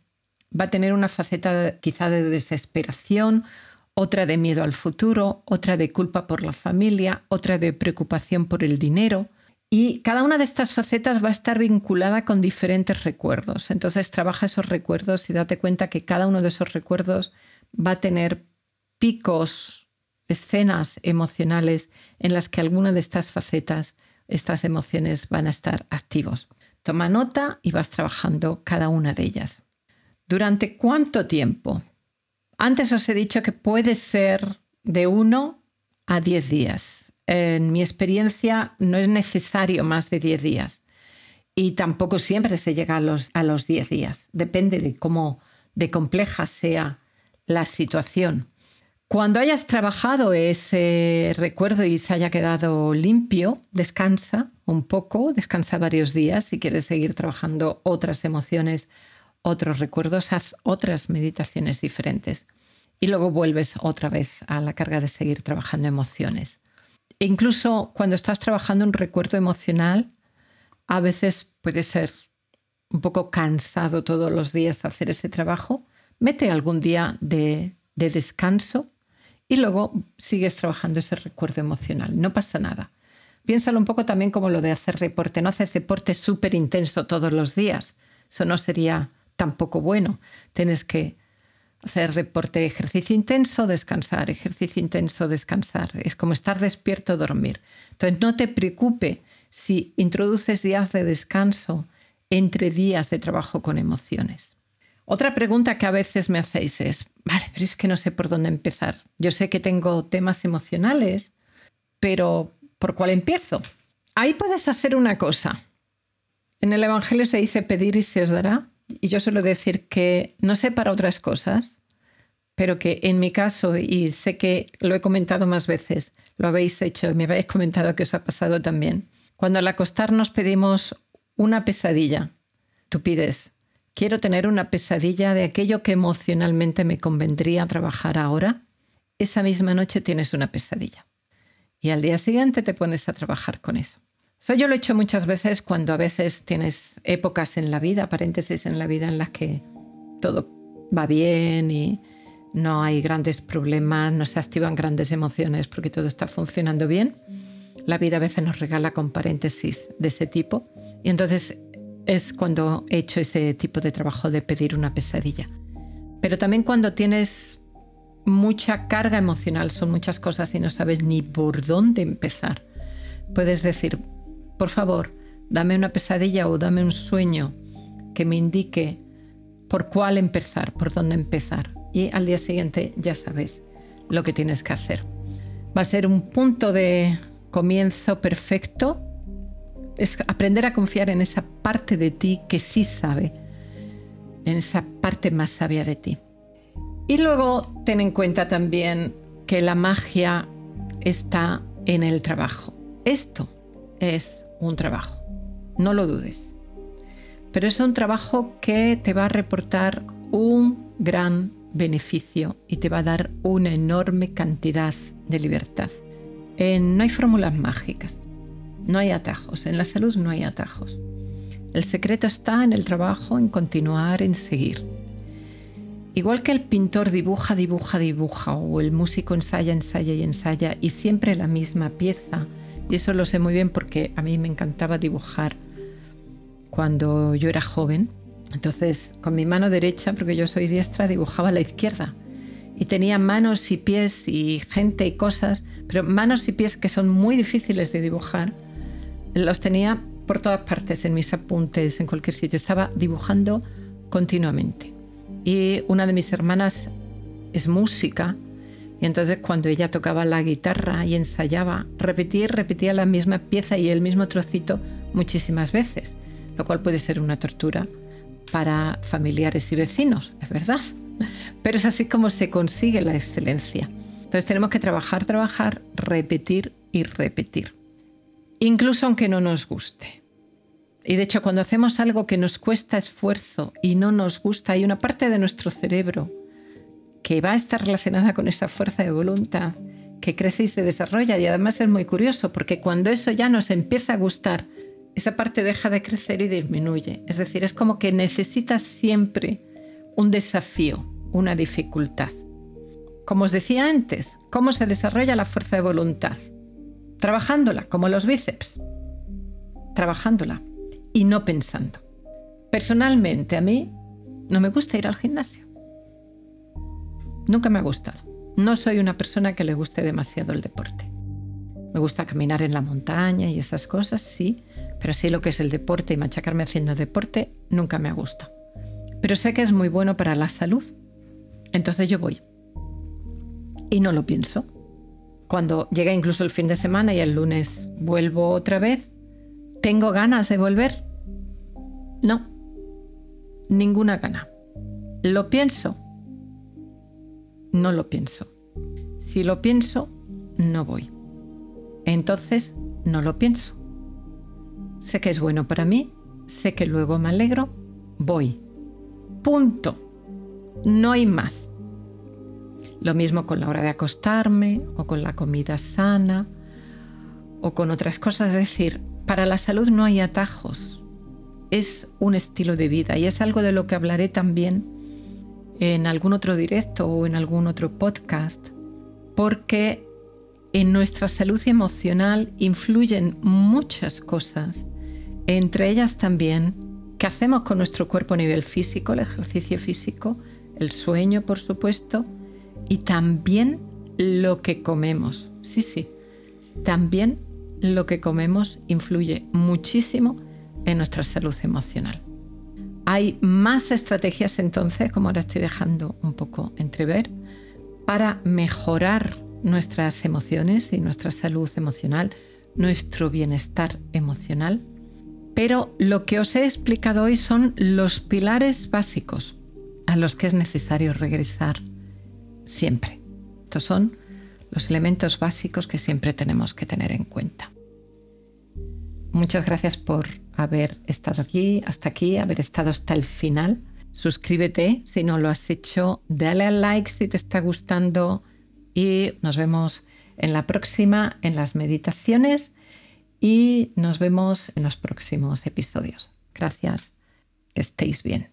va a tener una faceta quizá de desesperación, otra de miedo al futuro, otra de culpa por la familia, otra de preocupación por el dinero. Y cada una de estas facetas va a estar vinculada con diferentes recuerdos. Entonces trabaja esos recuerdos y date cuenta que cada uno de esos recuerdos va a tener picos, escenas emocionales en las que alguna de estas facetas, estas emociones van a estar activos. Toma nota y vas trabajando cada una de ellas. ¿Durante cuánto tiempo? Antes os he dicho que puede ser de 1 a 10 días. En mi experiencia no es necesario más de 10 días y tampoco siempre se llega a los 10 días. Depende de cómo de compleja sea la situación. Cuando hayas trabajado ese recuerdo y se haya quedado limpio, descansa un poco, descansa varios días. Si quieres seguir trabajando otras emociones, otros recuerdos, haz otras meditaciones diferentes. Y luego vuelves otra vez a la carga de seguir trabajando emociones. E incluso cuando estás trabajando un recuerdo emocional, a veces puede ser un poco cansado todos los días hacer ese trabajo. Mete algún día de descanso y luego sigues trabajando ese recuerdo emocional. No pasa nada. Piénsalo un poco también como lo de hacer deporte. No haces deporte súper intenso todos los días. Eso no sería tampoco bueno. Tienes que hacer deporte, ejercicio intenso, descansar, ejercicio intenso, descansar. Es como estar despierto, dormir. Entonces no te preocupe si introduces días de descanso entre días de trabajo con emociones. Otra pregunta que a veces me hacéis es, vale, pero es que no sé por dónde empezar. Yo sé que tengo temas emocionales, pero ¿por cuál empiezo? Ahí puedes hacer una cosa. En el Evangelio se dice pedir y se os dará. Y yo suelo decir que no sé para otras cosas, pero que en mi caso, y sé que lo he comentado más veces, lo habéis hecho, me habéis comentado que os ha pasado también. Cuando al acostarnos pedimos una pesadilla, tú pides, quiero tener una pesadilla de aquello que emocionalmente me convendría trabajar ahora. Esa misma noche tienes una pesadilla. Y al día siguiente te pones a trabajar con eso. Eso yo lo he hecho muchas veces cuando a veces tienes épocas en la vida, paréntesis en la vida en las que todo va bien y no hay grandes problemas, no se activan grandes emociones porque todo está funcionando bien. La vida a veces nos regala con paréntesis de ese tipo. Y entonces es cuando he hecho ese tipo de trabajo de pedir una pesadilla. Pero también cuando tienes mucha carga emocional, son muchas cosas y no sabes ni por dónde empezar, puedes decir, por favor, dame una pesadilla o dame un sueño que me indique por cuál empezar, por dónde empezar. Y al día siguiente ya sabes lo que tienes que hacer. Va a ser un punto de comienzo perfecto. Es aprender a confiar en esa parte de ti que sí sabe, en esa parte más sabia de ti. Y luego ten en cuenta también que la magia está en el trabajo. Esto es un trabajo, no lo dudes. Pero es un trabajo que te va a reportar un gran beneficio y te va a dar una enorme cantidad de libertad. No hay fórmulas mágicas, no hay atajos. En la salud no hay atajos. El secreto está en el trabajo, en continuar, en seguir. Igual que el pintor dibuja, o el músico ensaya y siempre la misma pieza. Y eso lo sé muy bien porque a mí me encantaba dibujar cuando yo era joven. Entonces, con mi mano derecha, porque yo soy diestra, dibujaba a la izquierda. Y tenía manos y pies y gente y cosas, pero manos y pies que son muy difíciles de dibujar, los tenía por todas partes, en mis apuntes, en cualquier sitio. Estaba dibujando continuamente. Y una de mis hermanas es música, y entonces cuando ella tocaba la guitarra y ensayaba, repetía la misma pieza y el mismo trocito muchísimas veces, lo cual puede ser una tortura para familiares y vecinos, es verdad. Pero es así como se consigue la excelencia. Entonces tenemos que trabajar, repetir y repetir. Incluso aunque no nos guste. Y de hecho, cuando hacemos algo que nos cuesta esfuerzo y no nos gusta, hay una parte de nuestro cerebro que va a estar relacionada con esa fuerza de voluntad que crece y se desarrolla. Y además es muy curioso porque cuando eso ya nos empieza a gustar, esa parte deja de crecer y disminuye. Es decir, es como que necesitas siempre un desafío, una dificultad. Como os decía antes, ¿cómo se desarrolla la fuerza de voluntad? Trabajándola, como los bíceps. Trabajándola y no pensando. Personalmente, a mí no me gusta ir al gimnasio. Nunca me ha gustado. No soy una persona que le guste demasiado el deporte. Me gusta caminar en la montaña y esas cosas, sí, pero sí lo que es el deporte y machacarme haciendo deporte nunca me ha gustado. Pero sé que es muy bueno para la salud. Entonces yo voy. Y no lo pienso. Cuando llega incluso el fin de semana y el lunes vuelvo otra vez, ¿tengo ganas de volver? No. Ninguna gana. ¿Lo pienso? No lo pienso. Si lo pienso, no voy. Entonces, no lo pienso. Sé que es bueno para mí, sé que luego me alegro, voy. Punto. No hay más. Lo mismo con la hora de acostarme, o con la comida sana, o con otras cosas. Es decir, para la salud no hay atajos. Es un estilo de vida y es algo de lo que hablaré también en algún otro directo o en algún otro podcast, porque en nuestra salud emocional influyen muchas cosas, entre ellas también qué hacemos con nuestro cuerpo a nivel físico, el ejercicio físico, el sueño, por supuesto, y también lo que comemos. Sí, también lo que comemos influye muchísimo en nuestra salud emocional. Hay más estrategias entonces, como ahora estoy dejando un poco entrever, para mejorar nuestras emociones y nuestra salud emocional, nuestro bienestar emocional. Pero lo que os he explicado hoy son los pilares básicos a los que es necesario regresar siempre. Estos son los elementos básicos que siempre tenemos que tener en cuenta. Muchas gracias por haber estado aquí, haber estado hasta el final. Suscríbete si no lo has hecho, dale al like si te está gustando y nos vemos en la próxima, en las meditaciones, y nos vemos en los próximos episodios. Gracias, que estéis bien.